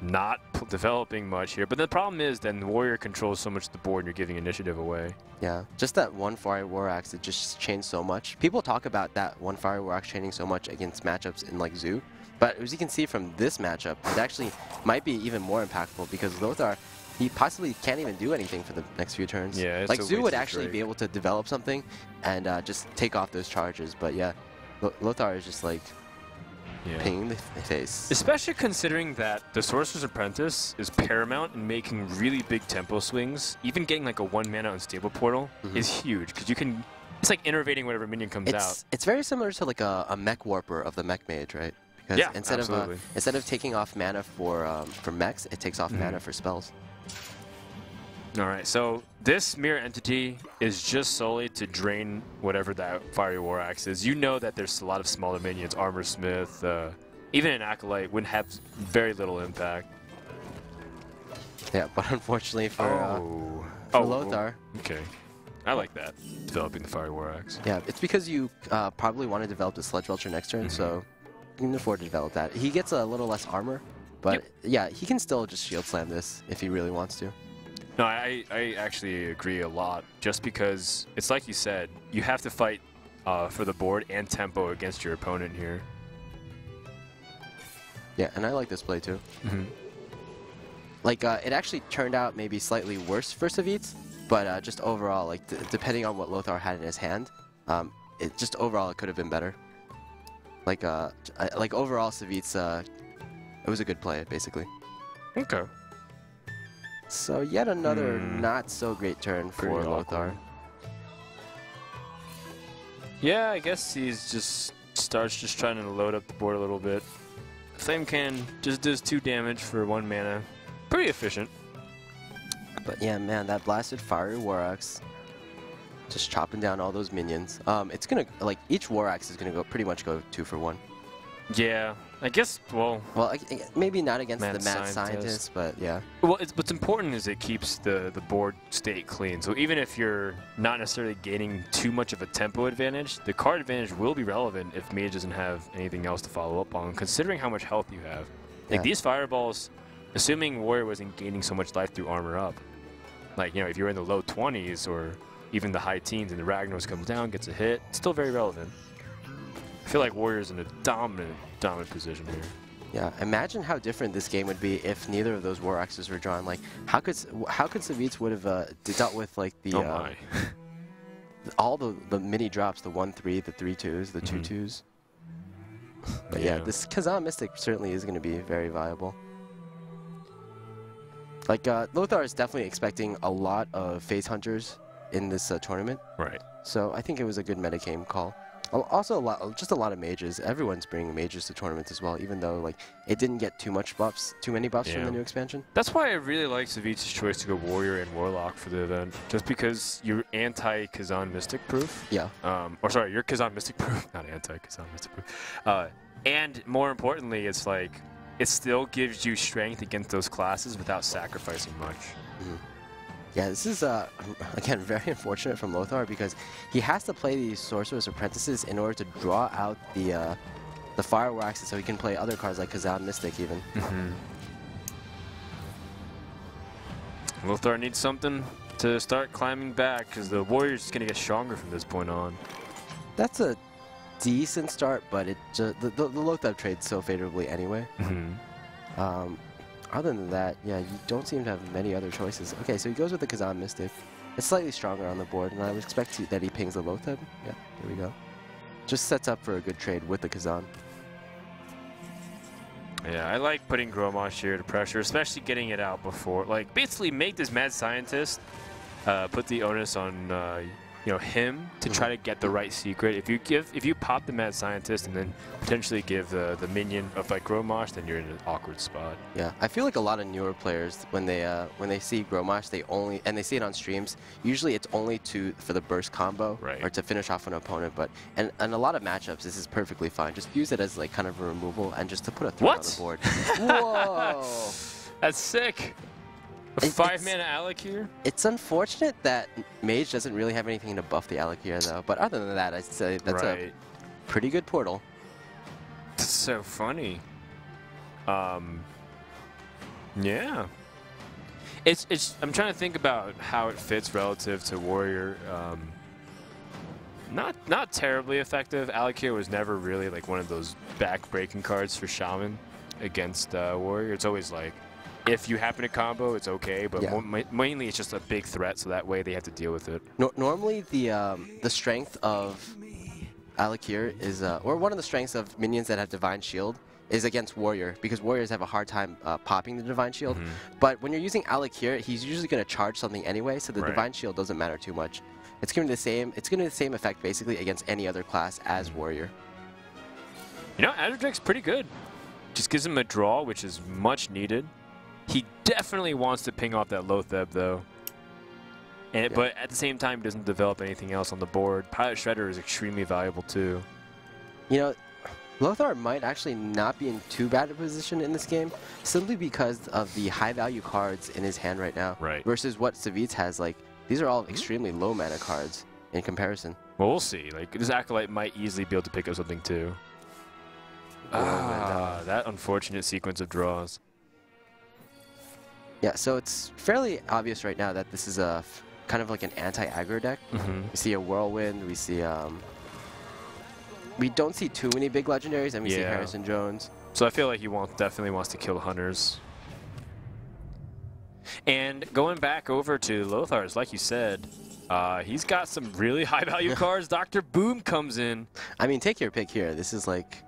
not developing much here. But the problem is then the Warrior controls so much of the board and you're giving initiative away. Yeah, just that one Fire War Axe, it just changed so much. People talk about that one Fire War Axe chaining so much against matchups in like Zoo. But as you can see from this matchup, it actually might be even more impactful because Lothar, he possibly can't even do anything for the next few turns. Yeah, it's like a Zoo would wasted actually trade. be able to develop something and just take off those charges. But yeah, Lothar is just like pinging the face. Especially considering that the Sorcerer's Apprentice is paramount in making really big tempo swings. Even getting like a 1-mana unstable portal is huge because you can. It's like innervating whatever minion comes out. It's very similar to like a mech warper of the mech mage, right? Because Yeah, instead absolutely. instead of taking off mana for mechs, it takes off mana for spells. All right, so this Mirror Entity is just solely to drain whatever that Fiery War Axe is. You know that there's a lot of smaller minions, Armor Smith, even an Acolyte would have very little impact. Yeah, but unfortunately for Lothar. Okay, I like that, developing the Fiery War Axe. Yeah, it's because you probably want to develop the Sludge Belcher next turn, so you can afford to develop that. He gets a little less armor, but yeah, he can still just Shield Slam this if he really wants to. No, I actually agree a lot, just because it's like you said, you have to fight for the board and tempo against your opponent here. Yeah, and I like this play too. Like, it actually turned out maybe slightly worse for Savjz, but just overall, like, depending on what Lothar had in his hand, it could have been better. Like, overall, Savjz, it was a good play, basically. Okay. So yet another not so great turn for Pretty Lothar. awkward. Yeah, I guess he's just starts trying to load up the board a little bit. Flame Cannon just does 2 damage for 1 mana. Pretty efficient. But yeah, man, that blasted Fiery War Axe, just chopping down all those minions. It's gonna, like, each War Axe is gonna pretty much go 2 for 1. Yeah, I guess, well, maybe not against Mad the Mad Scientist. Scientist, but yeah. well, what's important is it keeps the board state clean. So even if you're not necessarily gaining too much of a tempo advantage, the card advantage will be relevant if Mage doesn't have anything else to follow up on, considering how much health you have. Like, these Fireballs, assuming Warrior wasn't gaining so much life through armor up, like, you know, if you're in the low 20s or even the high teens and the Ragnaros comes down, gets a hit, it's still very relevant. I feel like Warrior's in a dominant position here. Yeah, imagine how different this game would be if neither of those War Axes were drawn. Like, how could Savjz would have dealt with like the all the mini drops, the 1/3, the 3/2s, the 2/2s. But yeah, this Kazan Mystic certainly is going to be very viable. Like, Lothar is definitely expecting a lot of Phase Hunters in this tournament. Right. So I think it was a good metagame call. Also, just a lot of mages. Everyone's bringing mages to tournaments as well, even though like it didn't get too many buffs from the new expansion. That's why I really like Savjz's choice to go Warrior and Warlock for the event, just because you're anti-Kazan Mystic proof. Yeah. Or sorry, you're Kazan Mystic proof, not anti-Kazan Mystic proof. And more importantly, it's like it still gives you strength against those classes without sacrificing much. Yeah, this is, again, very unfortunate from Lothar because he has to play these Sorcerer's Apprentices in order to draw out the Fire War Axes so he can play other cards like Kazan Mystic even. Lothar needs something to start climbing back because the Warrior's just going to get stronger from this point on. That's a decent start, but the Lothar trades so favorably anyway. Other than that, yeah, you don't seem to have many other choices. Okay, so he goes with the Kazan Mystic. It's slightly stronger on the board, and I would expect that he pings the Lothar. Yeah, there we go. Just sets up for a good trade with the Kazan. Yeah, I like putting Gromosh here to pressure, especially getting it out before. Like, basically make this Mad Scientist, put the onus on him to try to get the right secret. If you pop the Mad Scientist and then potentially give the minion of like Gromosh, then you're in an awkward spot. Yeah, I feel like a lot of newer players when they see Gromosh, they see it on streams. Usually it's only for the burst combo or to finish off an opponent. But and a lot of matchups, this is perfectly fine. Just use it as like kind of a removal and just to put a threat on the board. Whoa, that's sick. A 5-mana Alec here? It's unfortunate that Mage doesn't really have anything to buff the Alec here, though. But other than that, I'd say that's a pretty good portal. That's so funny. Yeah. I'm trying to think about how it fits relative to Warrior. Not terribly effective. Alakir was never really like one of those back-breaking cards for Shaman against Warrior. It's always like, if you happen to combo, it's okay, but mainly it's just a big threat, so that way they have to deal with it. Normally, the strength of Alakir is, or one of the strengths of minions that have Divine Shield is against Warrior, because Warriors have a hard time popping the Divine Shield. But when you're using Alakir, he's usually going to charge something anyway, so the Divine Shield doesn't matter too much. It's going to be the same. It's going to be the same effect basically against any other class as Warrior. You know, Azurdrak's pretty good. Just gives him a draw, which is much needed. He definitely wants to ping off that Lothar though. And but at the same time, he doesn't develop anything else on the board. Pilot Shredder is extremely valuable too. You know, Lothar might actually not be in too bad a position in this game, simply because of the high-value cards in his hand right now. Right. Versus what Savjz has. Like, these are all extremely low mana cards in comparison. Well, we'll see. Like, this Acolyte might easily be able to pick up something too. That unfortunate sequence of draws. Yeah, so it's fairly obvious right now that this is a kind of like an anti-aggro deck. We see a Whirlwind, we see we don't see too many big legendaries, and we see Harrison Jones. So I feel like he definitely wants to kill Hunters. And going back over to Lothar's, like you said, he's got some really high-value cards. Dr. Boom comes in. I mean, take your pick here. This is like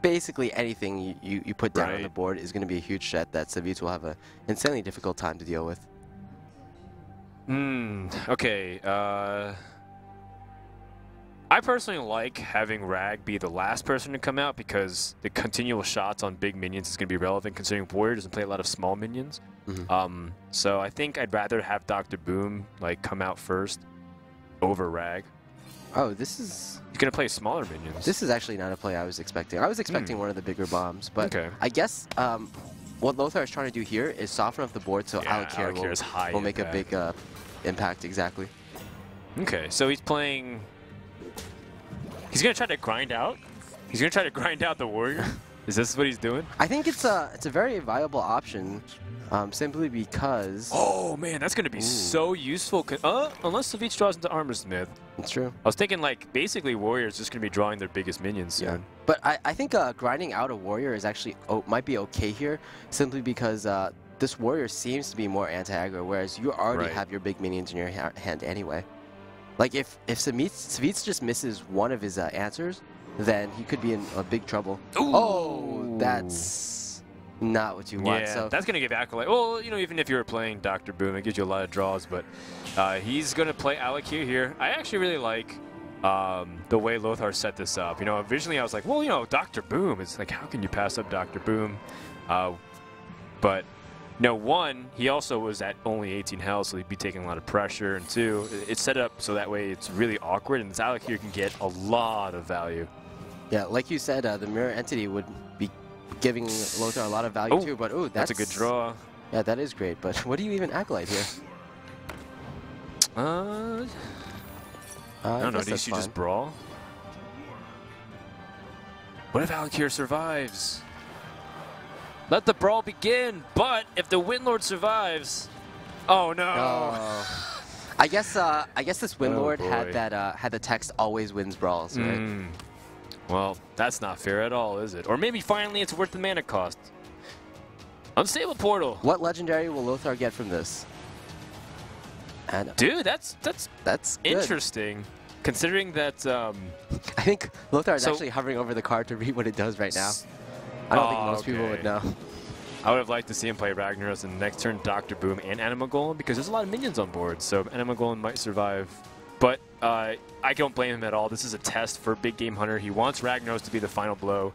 basically anything you put down on the board is going to be a huge threat that Savjz will have an insanely difficult time to deal with. Okay. I personally like having Rag be the last person to come out because the continual shots on big minions is going to be relevant considering Warrior doesn't play a lot of small minions. So I think I'd rather have Dr. Boom like come out first over Rag. Oh, this is... He's going to play smaller minions. This is actually not a play I was expecting. I was expecting one of the bigger bombs, but I guess what Lothar is trying to do here is soften up the board so Alakir will make a big impact, exactly. Okay, so he's playing... He's going to try to grind out? He's going to try to grind out the Warrior? Is this what he's doing? I think it's a very viable option, simply because... Oh, man, that's going to be so useful. Unless Savjz draws into Armorsmith. It's true. I was thinking, like, basically Warrior is just going to be drawing their biggest minions soon. But I think grinding out a Warrior is actually might be okay here, simply because this Warrior seems to be more anti-aggro, whereas you already have your big minions in your hand anyway. Like, if Savjz just misses one of his answers, then he could be in a big trouble. Oh, that's not what you want. Yeah, so that's going to give Acolyte... Well, you know, even if you were playing Dr. Boom, it gives you a lot of draws, but he's going to play Alakir here. I actually really like the way Lothar set this up. You know, originally I was like, well, you know, Dr. Boom. It's like, how can you pass up Dr. Boom? But... No, one, he also was at only 18 health, so he'd be taking a lot of pressure. And two, it's set up so that way it's really awkward, and this Alakir can get a lot of value. Yeah, like you said, the Mirror Entity would be giving Lothar a lot of value too, but that's a good draw. Yeah, that is great, but what do you even Acolyte here? I don't know, do you just brawl? What if Alakir survives? Let the brawl begin, but if the Windlord survives, oh no! Oh. I guess this Windlord had the text "always wins brawls," right? Well, that's not fair at all, is it? Or maybe finally it's worth the mana cost. Unstable Portal. What legendary will Lothar get from this? And dude, that's interesting. Good. Considering that, I think Lothar is actually hovering over the card to read what it does right now. I don't think most people would know. I would have liked to see him play Ragnaros and next turn Dr. Boom and Anima Golem because there's a lot of minions on board, so Anima Golem might survive. But I don't blame him at all. This is a test for Big Game Hunter. He wants Ragnaros to be the final blow.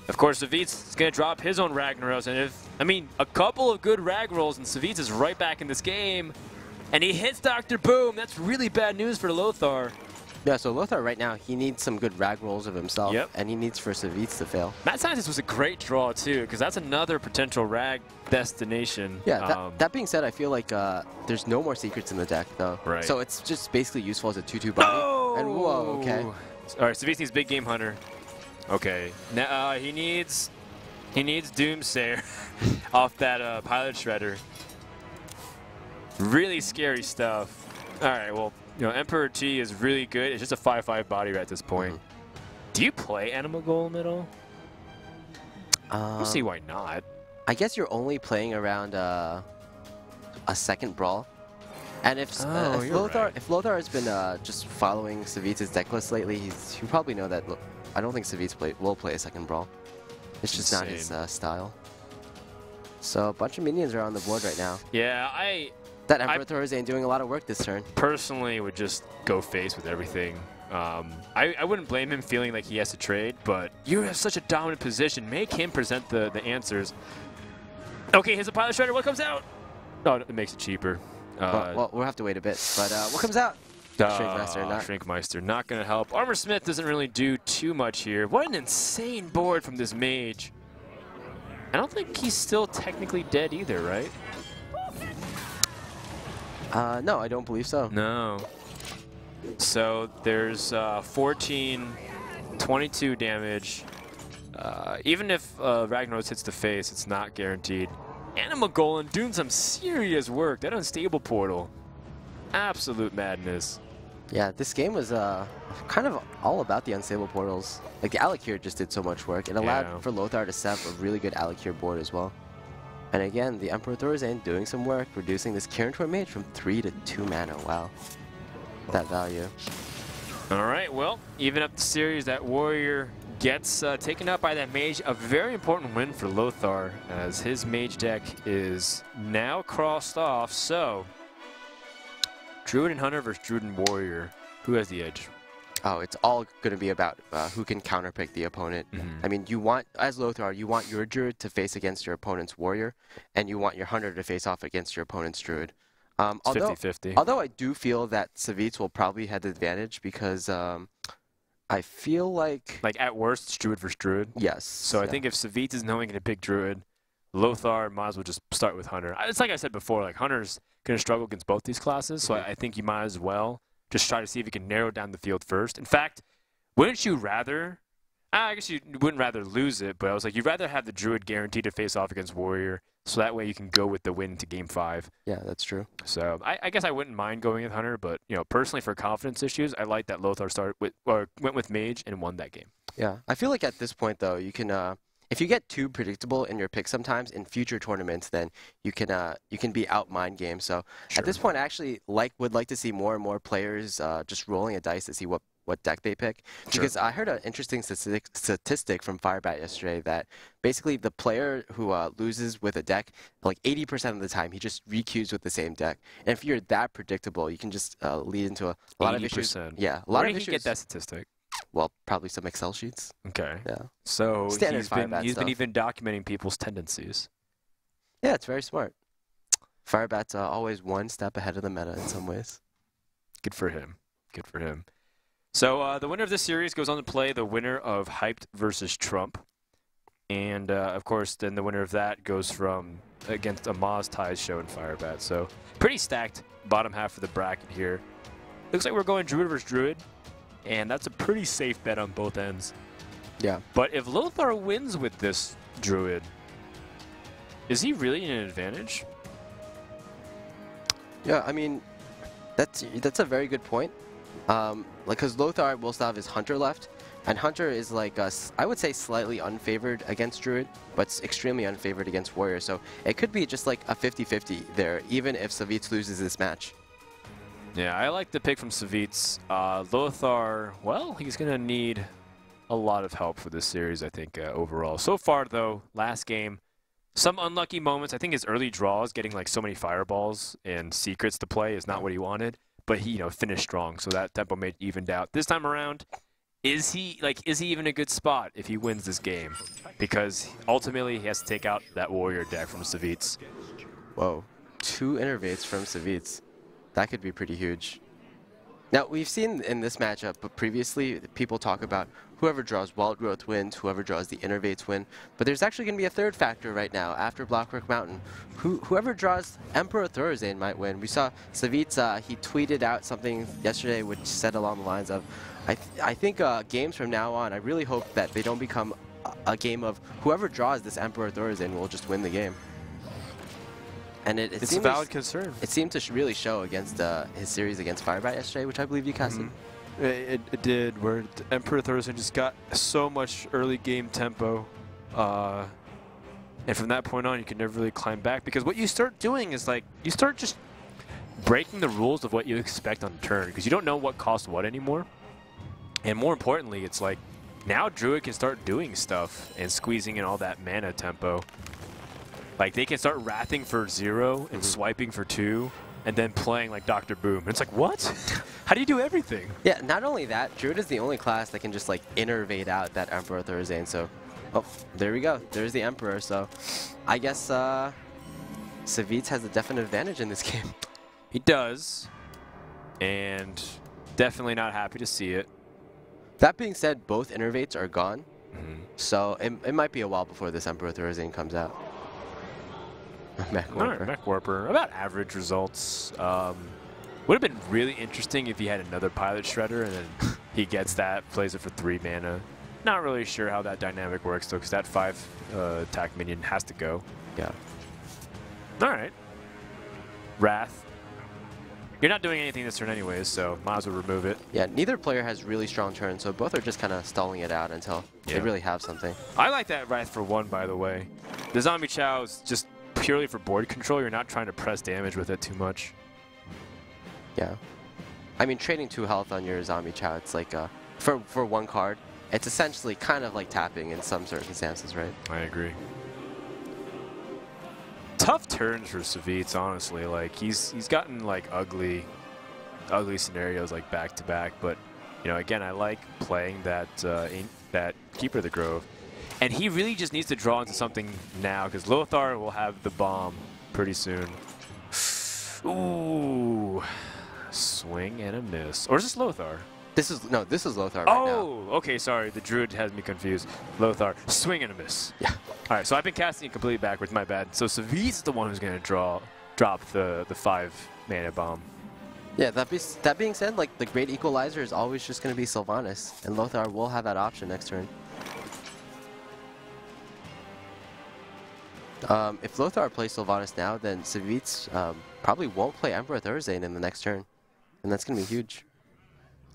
Of course, Savjz is going to drop his own Ragnaros, and a couple of good Rag rolls, and Savjz is right back in this game. And he hits Dr. Boom. That's really bad news for Lothar. Yeah, so Lothar right now, he needs some good Rag rolls of himself, and he needs for Savjz to fail. Mad Scientist was a great draw, too, because that's another potential Rag destination. Yeah, that being said, I feel like there's no more secrets in the deck, though. Right. So it's just basically useful as a 2-2 body. Oh! And whoa, okay. All right, Savjz needs Big Game Hunter. Okay. Now he needs He needs Doomsayer off that Pilot Shredder. Really scary stuff. All right, well, Emperor T is really good. It's just a 5/5 body at this point. Do you play Animal Golem at all? I don't see why not. I guess you're only playing around a second brawl. And if Lothar has been just following Savjz's deck list lately, he'll probably know that. I don't think Savjz will play a second brawl. It's just not his style. So a bunch of minions are on the board right now. Yeah, That Emperor Thor's ain't doing a lot of work this turn. Personally would just go face with everything. I wouldn't blame him feeling like he has to trade, but you have such a dominant position. Make him present the answers. Okay, here's a Pilot Shredder. What comes out? Oh, it makes it cheaper. Well, we'll have to wait a bit. But what comes out? Shrinkmeister not going to help. Armor Smith doesn't really do too much here. What an insane board from this mage. I don't think he's still technically dead either, right? No, I don't believe so. No. So there's 14, 22 damage. Even if Ragnaros hits the face, it's not guaranteed. Animal Golem doing some serious work. That unstable portal. Absolute madness. Yeah, this game was kind of all about the unstable portals. Like the Alakir just did so much work. It allowed for Lothar to set up a really good Alakir board as well. And again, the Emperor Thorazane doing some work, reducing this Kirin mage from 3 to 2 mana. Wow. That value. All right, well, even up the series, that warrior gets taken out by that mage. A very important win for Lothar, as his mage deck is now crossed off. So, Druid and Hunter versus Druid and Warrior. Who has the edge? Oh, it's all going to be about who can counterpick the opponent. I mean, you want, as Lothar, you want your Druid to face against your opponent's Warrior, and you want your Hunter to face off against your opponent's Druid. It's 50-50. Although I do feel that Savjz will probably have the advantage because I feel like... Like, at worst, it's Druid versus Druid? Yes. So I think if Savjz is knowing to pick Druid, Lothar might as well just start with Hunter. It's like I said before, like, Hunter's going to struggle against both these classes, so I think you might as well just try to see if you can narrow down the field first. In fact, wouldn't you rather... I guess you wouldn't rather lose it, but I was like, you'd rather have the Druid guaranteed to face off against Warrior, so that way you can go with the win to Game 5. Yeah, that's true. So I guess I wouldn't mind going with Hunter, but personally for confidence issues, I like that Lothar went with Mage and won that game. Yeah, I feel like at this point though, you can if you get too predictable in your picks sometimes in future tournaments, then you can be out mind game. So at this point, I actually would like to see more and more players just rolling a dice to see what deck they pick. Because I heard an interesting statistic from Firebat yesterday that basically the player who loses with a deck, like 80% of the time, he just requeues with the same deck. And if you're that predictable, you can just lead into a lot of issues. Yeah, a lot of issues. Where did he get that statistic? Well, probably some Excel sheets. Okay. Yeah. So he's been even documenting people's tendencies. Yeah, it's very smart. Firebat's always one step ahead of the meta in some ways. Good for him. Good for him. So the winner of this series goes on to play the winner of Hyped versus Trump. And, of course, then the winner of that goes against a Maz Ties show in Firebat. So pretty stacked bottom half of the bracket here. Looks like we're going Druid versus Druid. And that's a pretty safe bet on both ends. Yeah. But if Lothar wins with this Druid, is he really in an advantage? Yeah, I mean, that's a very good point. Because Lothar will still have his Hunter left, and Hunter is like, I would say slightly unfavored against Druid, but extremely unfavored against Warrior. So it could be just like a 50-50 there, even if Savjz loses this match. Yeah, I like the pick from Savjz. Lothar, well, he's going to need a lot of help for this series, I think, overall. So far, though, last game, some unlucky moments. I think his early draws, getting like so many fireballs and secrets to play, is not what he wanted. But he, finished strong, so that tempo made evened out. This time around, is he even a good spot if he wins this game? Because ultimately, he has to take out that Warrior deck from Savjz. Whoa, 2 innervates from Savjz. That could be pretty huge. Now, we've seen in this matchup, but previously, people talk about whoever draws Wild Growth wins, whoever draws the Innervates win. But there's actually going to be a third factor right now after Blockwork Mountain. Whoever draws Emperor Thorazane might win. We saw Savjz, he tweeted out something yesterday which said along the lines of, I think games from now on, I really hope that they don't become a game of whoever draws this Emperor Thursday will just win the game. And it's a valid concern. It seemed to really show against his series against Firebat yesterday, which I believe you casted. It did, where Emperor Thursday just got so much early game tempo. And from that point on, you can never really climb back, because what you start doing is like, you start just breaking the rules of what you expect on turn, because you don't know what costs what anymore. And more importantly, it's like, now Druid can start doing stuff and squeezing in all that mana tempo. Like, they can start wrathing for 0 and swiping for 2, and then playing like Dr. Boom. And it's like, what? How do you do everything? Yeah, not only that, Druid is the only class that can just like innervate out that Emperor Thursday, and so, oh, there we go. There's the Emperor, so I guess Savjz has a definite advantage in this game. He does, and definitely not happy to see it. That being said, both innervates are gone, so it might be a while before this Emperor Thursday comes out. Mech Warper. Mech Warper, about average results. Would have been really interesting if he had another Pilot Shredder and then he gets that, plays it for 3 mana. Not really sure how that dynamic works though, because that 5 attack minion has to go. Yeah. All right. Wrath. You're not doing anything this turn anyways, so might as well remove it. Yeah, neither player has really strong turns, so both are just kind of stalling it out until they really have something. I like that Wrath for 1, by the way. The Zombie Chow is just purely for board control. You're not trying to press damage with it too much. Yeah. I mean, trading 2 health on your Zombie Chow, it's like, for 1 card, it's essentially kind of like tapping in some circumstances, right? I agree. Tough turns for Savjz, honestly. Like, he's gotten like ugly scenarios like back to back, but you know, again, I like playing that that Keeper of the Grove. And he really just needs to draw into something now, because Lothar will have the bomb pretty soon. Ooh. Swing and a miss. Or is this Lothar? This is Lothar right now. Oh, okay, sorry. The Druid has me confused. Lothar. Swing and a miss. Yeah. All right, so I've been casting it completely backwards. My bad. So Savjz is the one who's going to drop the 5 mana bomb. Yeah, that being said, like, the great equalizer is always just going to be Sylvanas, and Lothar will have that option next turn. If Lothar plays Sylvanas now, then Savjz probably won't play Emperor Thursday in the next turn, and that's gonna be huge.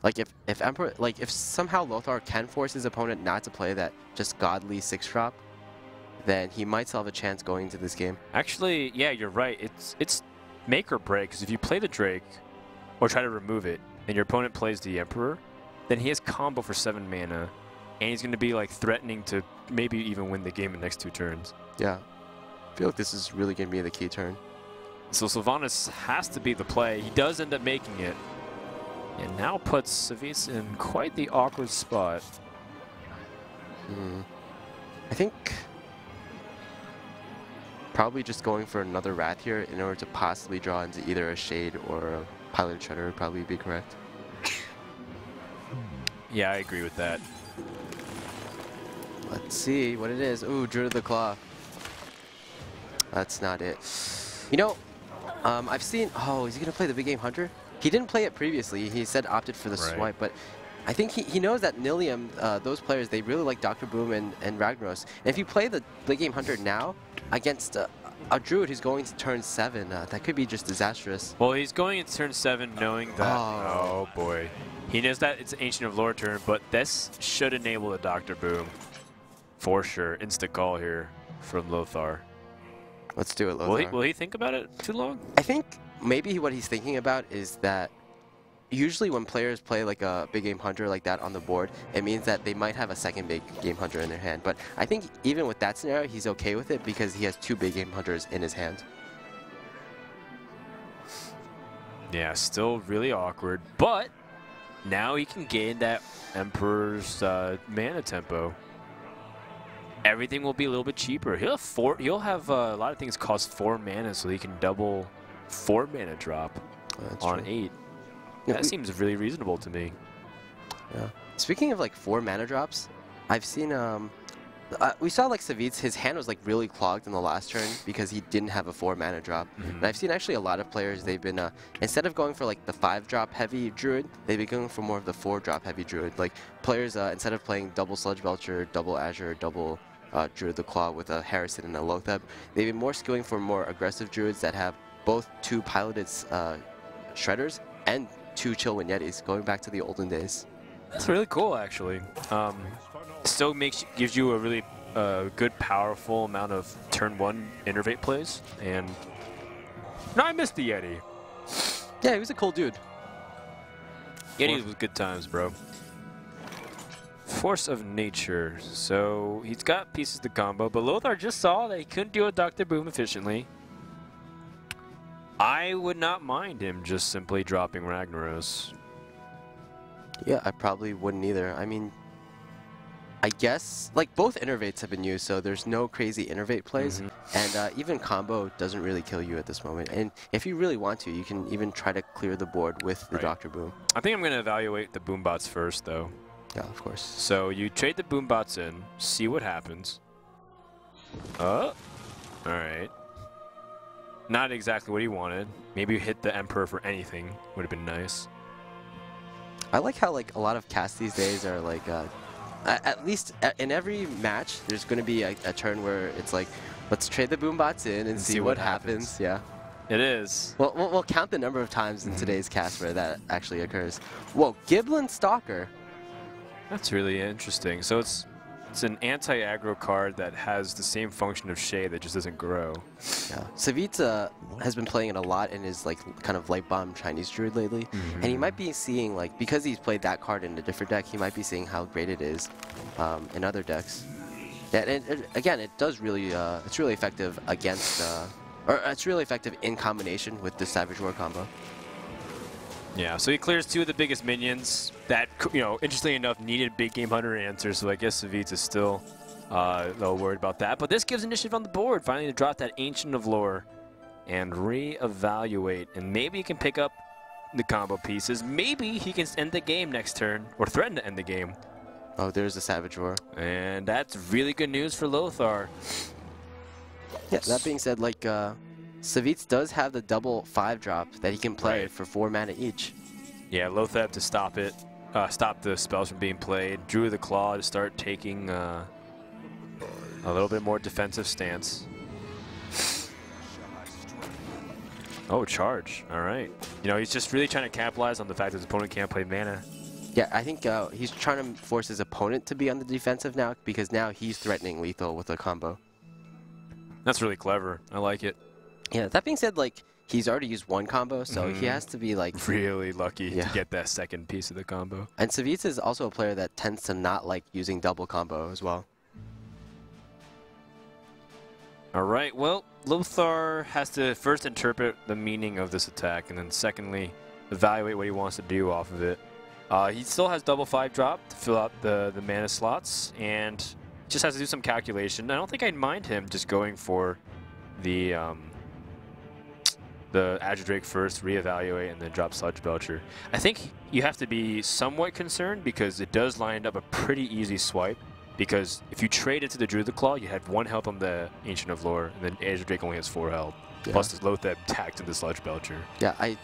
Like if somehow Lothar can force his opponent not to play that just godly 6-drop, then he might still have a chance going into this game. Actually, yeah, you're right. It's make or break, because if you play the Drake or try to remove it, and your opponent plays the Emperor, then he has combo for 7 mana, and he's gonna be like threatening to maybe even win the game in the next 2 turns. Yeah. I feel like this is really going to be the key turn. So Sylvanas has to be the play. He does end up making it. And now puts Savjz in quite the awkward spot. I think probably just going for another Wrath here in order to possibly draw into either a Shade or a Pilot Shredder would probably be correct. Yeah, I agree with that. Let's see what it is. Ooh, Druid of the Claw. That's not it. You know, I've seen... Oh, is he going to play the Big Game Hunter? He didn't play it previously. He said opted for the swipe, but I think he knows that Nihilum, those players, they really like Dr. Boom and Ragnaros. And if you play the Big Game Hunter now against a Druid who's going to turn 7, that could be just disastrous. Well, he's going into turn 7 knowing that... Oh, boy. He knows that it's an Ancient of Lore turn, but this should enable the Dr. Boom. For sure. Insta call here from Lothar. Let's do it, Lothar. Will he think about it too long? I think maybe what he's thinking about is that usually when players play like a Big Game Hunter like that on the board, it means that they might have a second Big Game Hunter in their hand. But I think even with that scenario, he's okay with it because he has 2 Big Game Hunters in his hand. Yeah, still really awkward, but now he can gain that Emperor's mana tempo. Everything will be a little bit cheaper. He'll have a lot of things cost 4 mana, so he can double 4 mana drop on 8. Yeah, that seems really reasonable to me. Yeah. Speaking of like 4 mana drops, I've seen We saw like Savjz, his hand was like really clogged in the last turn because he didn't have a 4-mana drop. And I've seen actually a lot of players, they've been, instead of going for like the 5-drop heavy druid, they've been going for more of the 4-drop heavy druid. Like players, instead of playing double Sludge Belcher, double Azure, double Druid the Claw with a Harrison and a Lothar, they've been more skewing for more aggressive druids that have both 2 piloted Shredders and 2 Chillwind Yetis, going back to the olden days. That's really cool, actually. Still gives you a really good, powerful amount of turn 1 innervate plays, and no, I missed the Yeti. Yeah, he was a cool dude. Yetis was good times, bro. Force of Nature. So he's got pieces to combo, but Lothar just saw that he couldn't do a Dr. Boom efficiently. I would not mind him just simply dropping Ragnaros. Yeah, I probably wouldn't either. I mean, I guess, like, both innervates have been used, so there's no crazy innervate plays. And even combo doesn't really kill you at this moment. And if you really want to, you can even try to clear the board with the Dr. Boom. I think I'm going to evaluate the boom bots first, though. Yeah, of course. So you trade the boom bots in, see what happens. Oh, all right. Not exactly what he wanted. Maybe hit the Emperor for anything. Would have been nice. I like how, like, a lot of casts these days are, like, at least in every match, there's going to be a turn where it's like, let's trade the boom bots in and see what happens. Yeah. It is. Well, we'll count the number of times in today's cast where that actually occurs. Whoa, Giblin Stalker. That's really interesting. So it's an anti-aggro card that has the same function of Shade that just doesn't grow. Yeah. Savjz has been playing it a lot in his like kind of light bomb Chinese druid lately, and he might be seeing, like, because he's played that card in a different deck, he might be seeing how great it is in other decks. Yeah, and again, it does really, it's really effective against, or it's really effective in combination with the Savage War combo. Yeah, so he clears 2 of the biggest minions that, you know, interestingly enough, needed big game hunter answers. So I guess Savjz is still a little worried about that. But this gives initiative on the board, finally to drop that Ancient of Lore and reevaluate. And maybe he can pick up the combo pieces. Maybe he can end the game next turn, or threaten to end the game. Oh, there's the Savage War. And that's really good news for Lothar. Yeah, that being said, like, Savjz does have the double 5-drop that he can play for 4 mana each. Yeah, Lothar to stop it, stop the spells from being played. Drew the Claw to start taking a little bit more defensive stance. Oh, charge. All right. You know, he's just really trying to capitalize on the fact that his opponent can't play mana. Yeah, I think he's trying to force his opponent to be on the defensive now, because now he's threatening lethal with a combo. That's really clever. I like it. Yeah, that being said, like, he's already used 1 combo, so he has to be, like, really lucky to get that second piece of the combo. And Savjz is also a player that tends to not like using double combo as well. All right, well, Lothar has to first interpret the meaning of this attack, and then secondly, evaluate what he wants to do off of it. He still has double 5-drop to fill out the mana slots, and just has to do some calculation. I don't think I'd mind him just going for the Azure Drake first, reevaluate, and then drop Sludge Belcher. I think you have to be somewhat concerned because it does line up a pretty easy swipe. Because if you trade into the Druid the Claw, you have 1 health on the Ancient of Lore, and then Azure Drake only has 4 health. Yeah. Plus this Lothar tagged to the Sludge Belcher. Yeah, I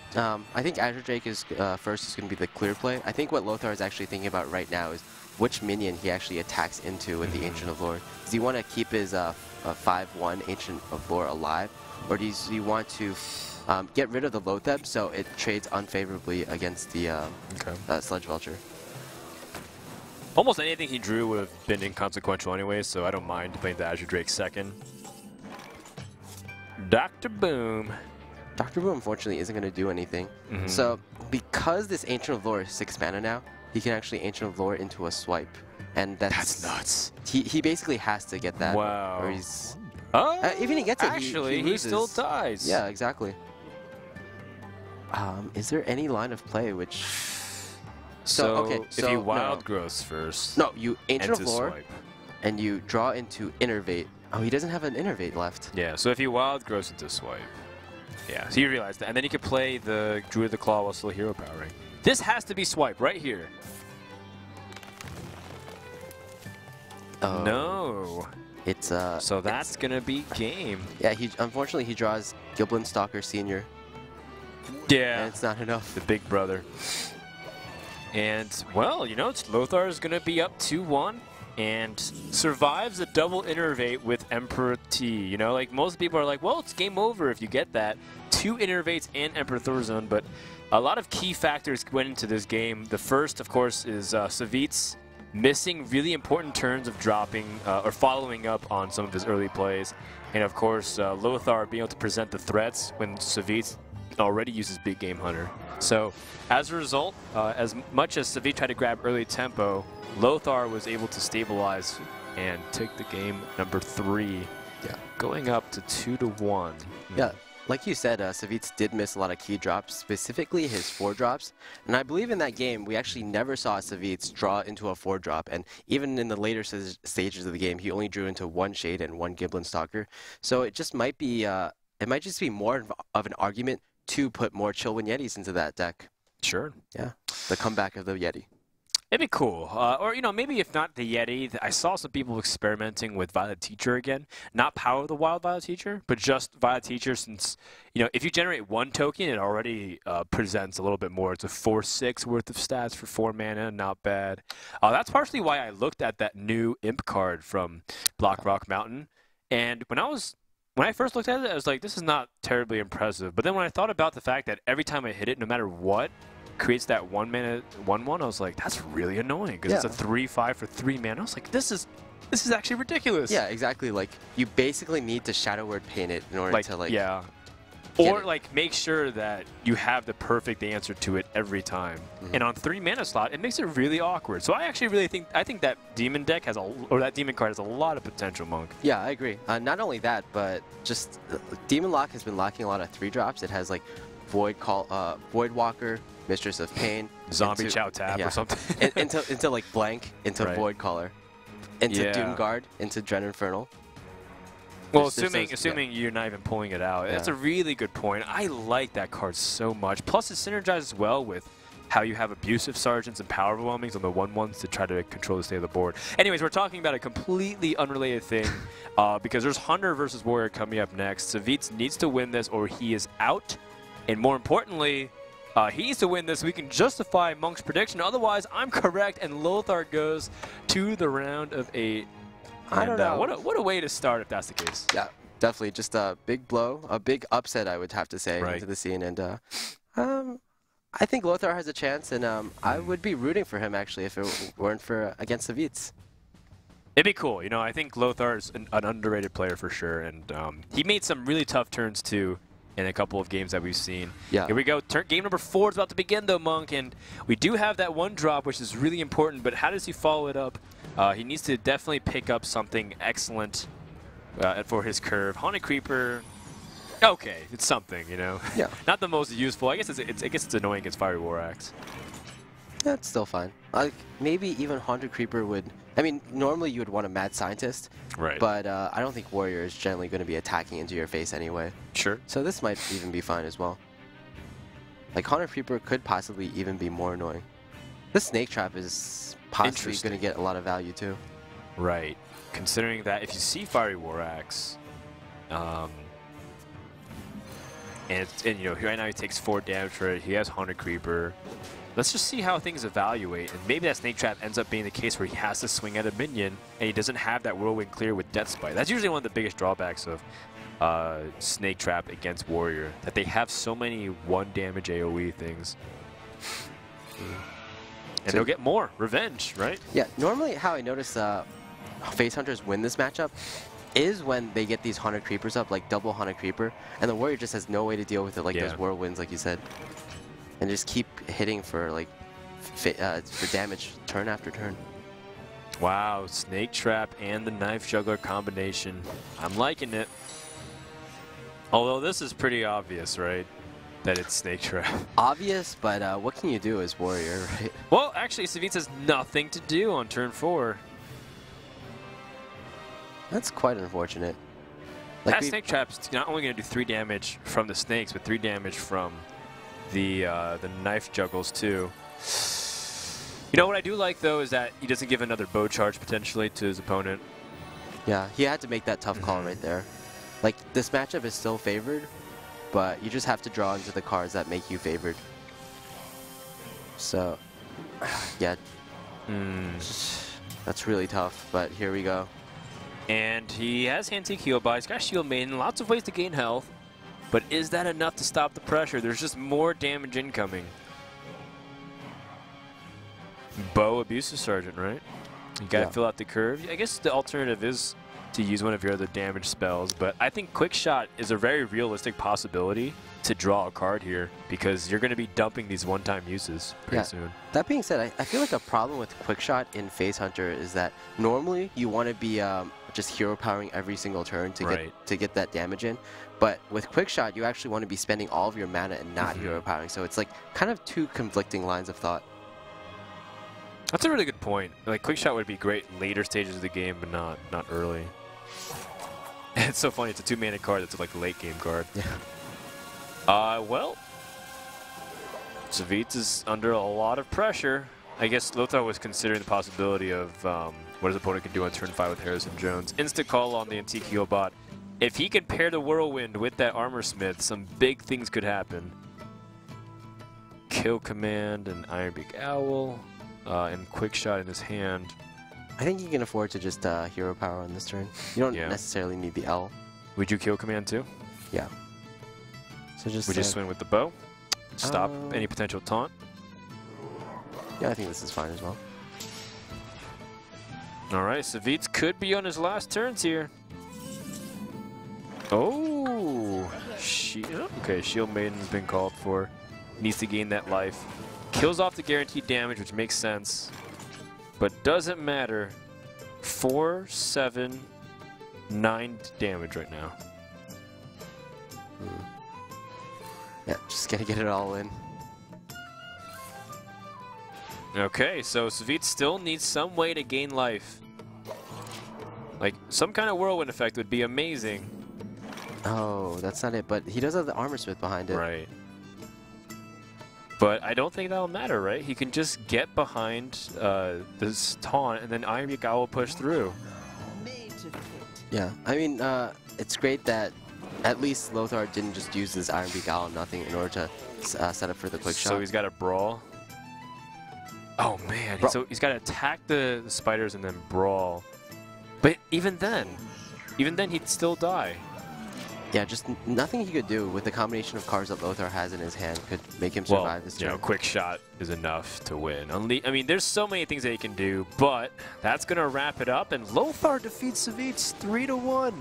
think Azure Drake is first is going to be the clear play. I think what Lothar is actually thinking about right now is which minion he actually attacks into with the Ancient of Lore. Does he want to keep his 5/1 Ancient of Lore alive, or does he want to get rid of the Lothar so it trades unfavorably against the Sludge Belcher? Almost anything he drew would have been inconsequential anyway, so I don't mind playing the Azure Drake second. Dr. Boom. Dr. Boom, unfortunately, isn't going to do anything. So, because this Ancient of Lore is 6 mana now, he can actually Ancient of Lore into a swipe. And that's nuts. He basically has to get that. Wow. Or he's... even he gets it, actually, he still dies. Yeah, exactly. Is there any line of play which... So, okay, if you wild growth first. No, you Ancient of Lore, and you draw into Innervate. Oh, he doesn't have an Innervate left. Yeah, so if you wild growth into swipe. Yeah, so you realize that. And then you can play the Druid the Claw while still hero powering. This has to be swipe right here. Oh. No. It's So that's gonna be game. Yeah, unfortunately he draws Giblin Stalker Senior. Yeah. And it's not enough. The big brother. And, well, you know, Lothar is going to be up 2-1 and survives a double innervate with Emperor T. You know, like, most people are like, well, it's game over if you get that. 2 innervates and Emperor Thorzone, but a lot of key factors went into this game. The first, of course, is Savjz missing really important turns of dropping or following up on some of his early plays. And, of course, Lothar being able to present the threats when Savjz already uses Big Game Hunter. So, as a result, as much as Savjz tried to grab early tempo, Lothar was able to stabilize and take the game number 3, going up to 2-1. Yeah, like you said, Savjz did miss a lot of key drops, specifically his 4-drops. And I believe in that game, we actually never saw Savjz draw into a 4-drop. And even in the later stages of the game, he only drew into 1 Shade and 1 Giblin Stalker. So it just might be, it might just be more of an argument to put more Chillwind Yetis into that deck. Sure. Yeah, the comeback of the Yeti. It'd be cool. Or, you know, maybe if not the Yeti, I saw some people experimenting with Violet Teacher again. Not Power of the Wild Violet Teacher, but just Violet Teacher since, you know, if you generate 1 token, it already presents a little bit more. It's a 4/6 worth of stats for 4 mana, not bad. That's partially why I looked at that new Imp card from Black Rock Mountain. And when I first looked at it, I was like, this is not terribly impressive. But then when I thought about the fact that every time I hit it, no matter what, creates that 1 mana 1/1, I was like, that's really annoying because it's a 3/5 for 3 mana. I was like, this is actually ridiculous. Yeah, exactly. Like, you basically need to Shadow Word Paint it in order to, like... Yeah. Or, like, make sure that you have the perfect answer to it every time. And on 3 mana slot, it makes it really awkward. So I actually really think that Demon deck has that Demon card has a lot of potential, Monk. Yeah, I agree. Not only that, but just Demon Lock has been lacking a lot of 3-drops. It has, like, Void Walker, Mistress of Pain, Zombie Chow Tap or something. into like Blank, into Void Caller, into Doom Guard, into Dren Infernal. Well, assuming you're not even pulling it out. That's a really good point. I like that card so much. Plus, it synergizes well with how you have Abusive Sergeants and Power Overwhelmings on the 1/1s to try to control the state of the board. Anyways, we're talking about a completely unrelated thing because there's Hunter versus Warrior coming up next. Savjz needs to win this or he is out. And more importantly, he needs to win this so we can justify Monk's prediction. Otherwise, I'm correct, and Lothar goes to the round of 8. I don't know. What a way to start if that's the case. Yeah, definitely. Just a big blow, a big upset, I would have to say, into the scene. And I think Lothar has a chance, and I would be rooting for him, actually, if it weren't for against Savjz. It'd be cool. You know, I think Lothar is an underrated player for sure, and he made some really tough turns, too, in a couple of games that we've seen. Yeah. Here we go. Game number 4 is about to begin, though, Monk, and we do have that 1 drop, which is really important, but how does he follow it up? He needs to definitely pick up something excellent for his curve. Haunted Creeper, okay, it's something, you know. Yeah. Not the most useful. I guess it's annoying against Fiery War Axe. That's still fine. Like, maybe even Haunted Creeper would... I mean, normally you would want a Mad Scientist. Right. But I don't think Warrior is generally going to be attacking into your face anyway. Sure. So this might even be fine as well. Like, Haunted Creeper could possibly even be more annoying. This Snake Trap is possibly going to get a lot of value too. Right. Considering that if you see Fiery War Axe, and you know, right now he takes 4 damage for it. He has Haunted Creeper. Let's just see how things evaluate, and maybe that Snake Trap ends up being the case where he has to swing at a minion, and he doesn't have that Whirlwind Clear with Death Spite. That's usually one of the biggest drawbacks of Snake Trap against Warrior, that they have so many 1-damage AoE things. And they'll get more. Revenge, right? Yeah, normally how I notice Face Hunters win this matchup is when they get these Haunted Creepers up, like double Haunted Creeper, and the Warrior just has no way to deal with it, like those Whirlwinds, like you said. And just keep hitting for like for damage turn after turn. Wow, Snake Trap and the Knife Juggler combination. I'm liking it. Although this is pretty obvious, right? That it's Snake Trap. Obvious, but what can you do as Warrior, right? Well, actually, Savjz has nothing to do on turn 4. That's quite unfortunate. Like that Snake Trap's not only going to do 3 damage from the snakes, but 3 damage from the Knife Juggles too. You know what I do like, though, is that he doesn't give another bow charge potentially to his opponent. Yeah, he had to make that tough call right there. Like, this matchup is still favored, but you just have to draw into the cards that make you favored. So, yeah. That's really tough, but here we go. And he has Antique Heal by. He's got Shield Maiden, lots of ways to gain health. But is that enough to stop the pressure? There's just more damage incoming. Bow Abusive Sergeant, right? You gotta fill out the curve. I guess the alternative is to use one of your other damage spells, but I think Quick Shot is a very realistic possibility to draw a card here because you're going to be dumping these one-time uses pretty soon. That being said, I feel like a problem with Quick Shot in Phase Hunter is that normally you want to be just hero powering every single turn to get that damage in, but with Quick Shot you actually want to be spending all of your mana and not hero powering, so it's like kind of two conflicting lines of thought. That's a really good point. Like, Quick Shot would be great later stages of the game, but not early. It's so funny. It's a 2-mana card that's like a late game card. Yeah. Well, Savjz is under a lot of pressure. I guess Lothar was considering the possibility of what his opponent can do on turn 5 with Harrison Jones. Instant call on the Antique Heal bot. If he can pair the Whirlwind with that Armor Smith, some big things could happen. Kill Command and Ironbeak Owl. And Quick Shot in his hand. I think you can afford to just hero power on this turn. You don't necessarily need the L. Would you kill Command too? Yeah. So just. Would you swing with the bow? Stop any potential taunt? Yeah, I think this is fine as well. All right, Savjz could be on his last turns here. Oh, okay. Shield Maiden's been called for. Needs to gain that life. Kills off the guaranteed damage, which makes sense, but doesn't matter. 4, 7, 9 damage right now. Yeah, just gotta get it all in. Okay, so Savjz still needs some way to gain life. Like, some kind of whirlwind effect would be amazing. Oh, that's not it, but he does have the Armor Smith behind it. Right. But I don't think that'll matter, right? He can just get behind this taunt, and then Ironbeak Owl will push through. Yeah, I mean, it's great that at least Lothar didn't just use this Ironbeak Owl nothing in order to set up for the Quick Shot. So he's got a Brawl. Oh, man. So he's got to attack the spiders and then Brawl. But even then he'd still die. Yeah, just nothing he could do with the combination of cards that Lothar has in his hand could make him survive this turn. You know, Quick Shot is enough to win. I mean, there's so many things that he can do, but that's going to wrap it up, and Lothar defeats Savjz 3-1.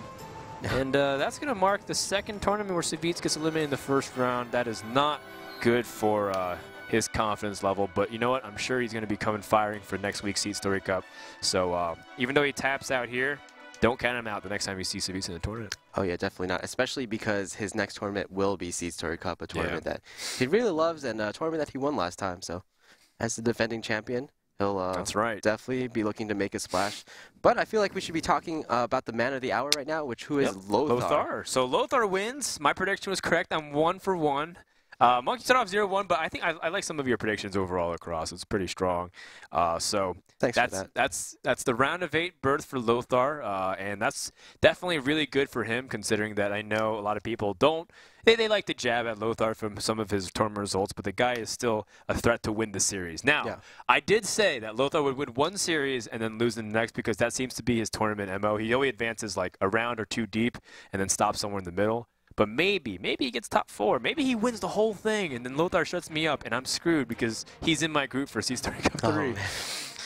And that's going to mark the second tournament where Savjz gets eliminated in the first round. That is not good for his confidence level, but you know what? I'm sure he's going to be coming firing for next week's Seed Story Cup. So even though he taps out here, don't count him out the next time you see Savjz in the tournament. Oh yeah, definitely not. Especially because his next tournament will be Seed Story Cup, a tournament that he really loves and a tournament that he won last time. So, as the defending champion, he'll definitely be looking to make a splash. But I feel like we should be talking about the man of the hour right now, who is Lothar. So Lothar wins. My prediction was correct. I'm 1 for 1. Monkey started off 0-1, but I think I like some of your predictions overall across. It's pretty strong. So thanks for that. That's the round of 8 berth for Lothar, and that's definitely really good for him, considering that I know a lot of people don't. They like to jab at Lothar from some of his tournament results, but the guy is still a threat to win the series. Now, I did say that Lothar would win one series and then lose in the next because that seems to be his tournament MO. He always advances like a round or two deep and then stops somewhere in the middle. But maybe he gets top 4. Maybe he wins the whole thing, and then Lothar shuts me up, and I'm screwed because he's in my group for Seed Story Cup 3.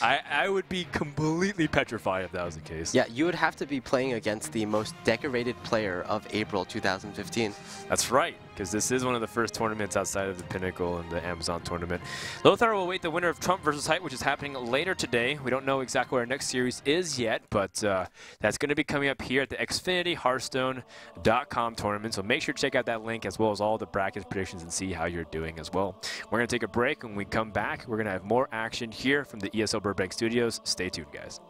I would be completely petrified if that was the case. Yeah, you would have to be playing against the most decorated player of April 2015. That's right, because this is one of the first tournaments outside of the Pinnacle and the Amazon tournament. Lothar will await the winner of Trump versus Height, which is happening later today. We don't know exactly where our next series is yet, but that's going to be coming up here at the Xfinity Hearthstone.com tournament. So make sure to check out that link as well as all the brackets, predictions, and see how you're doing as well. We're going to take a break. When we come back, we're going to have more action here from the ESL Burbank Studios. Stay tuned, guys.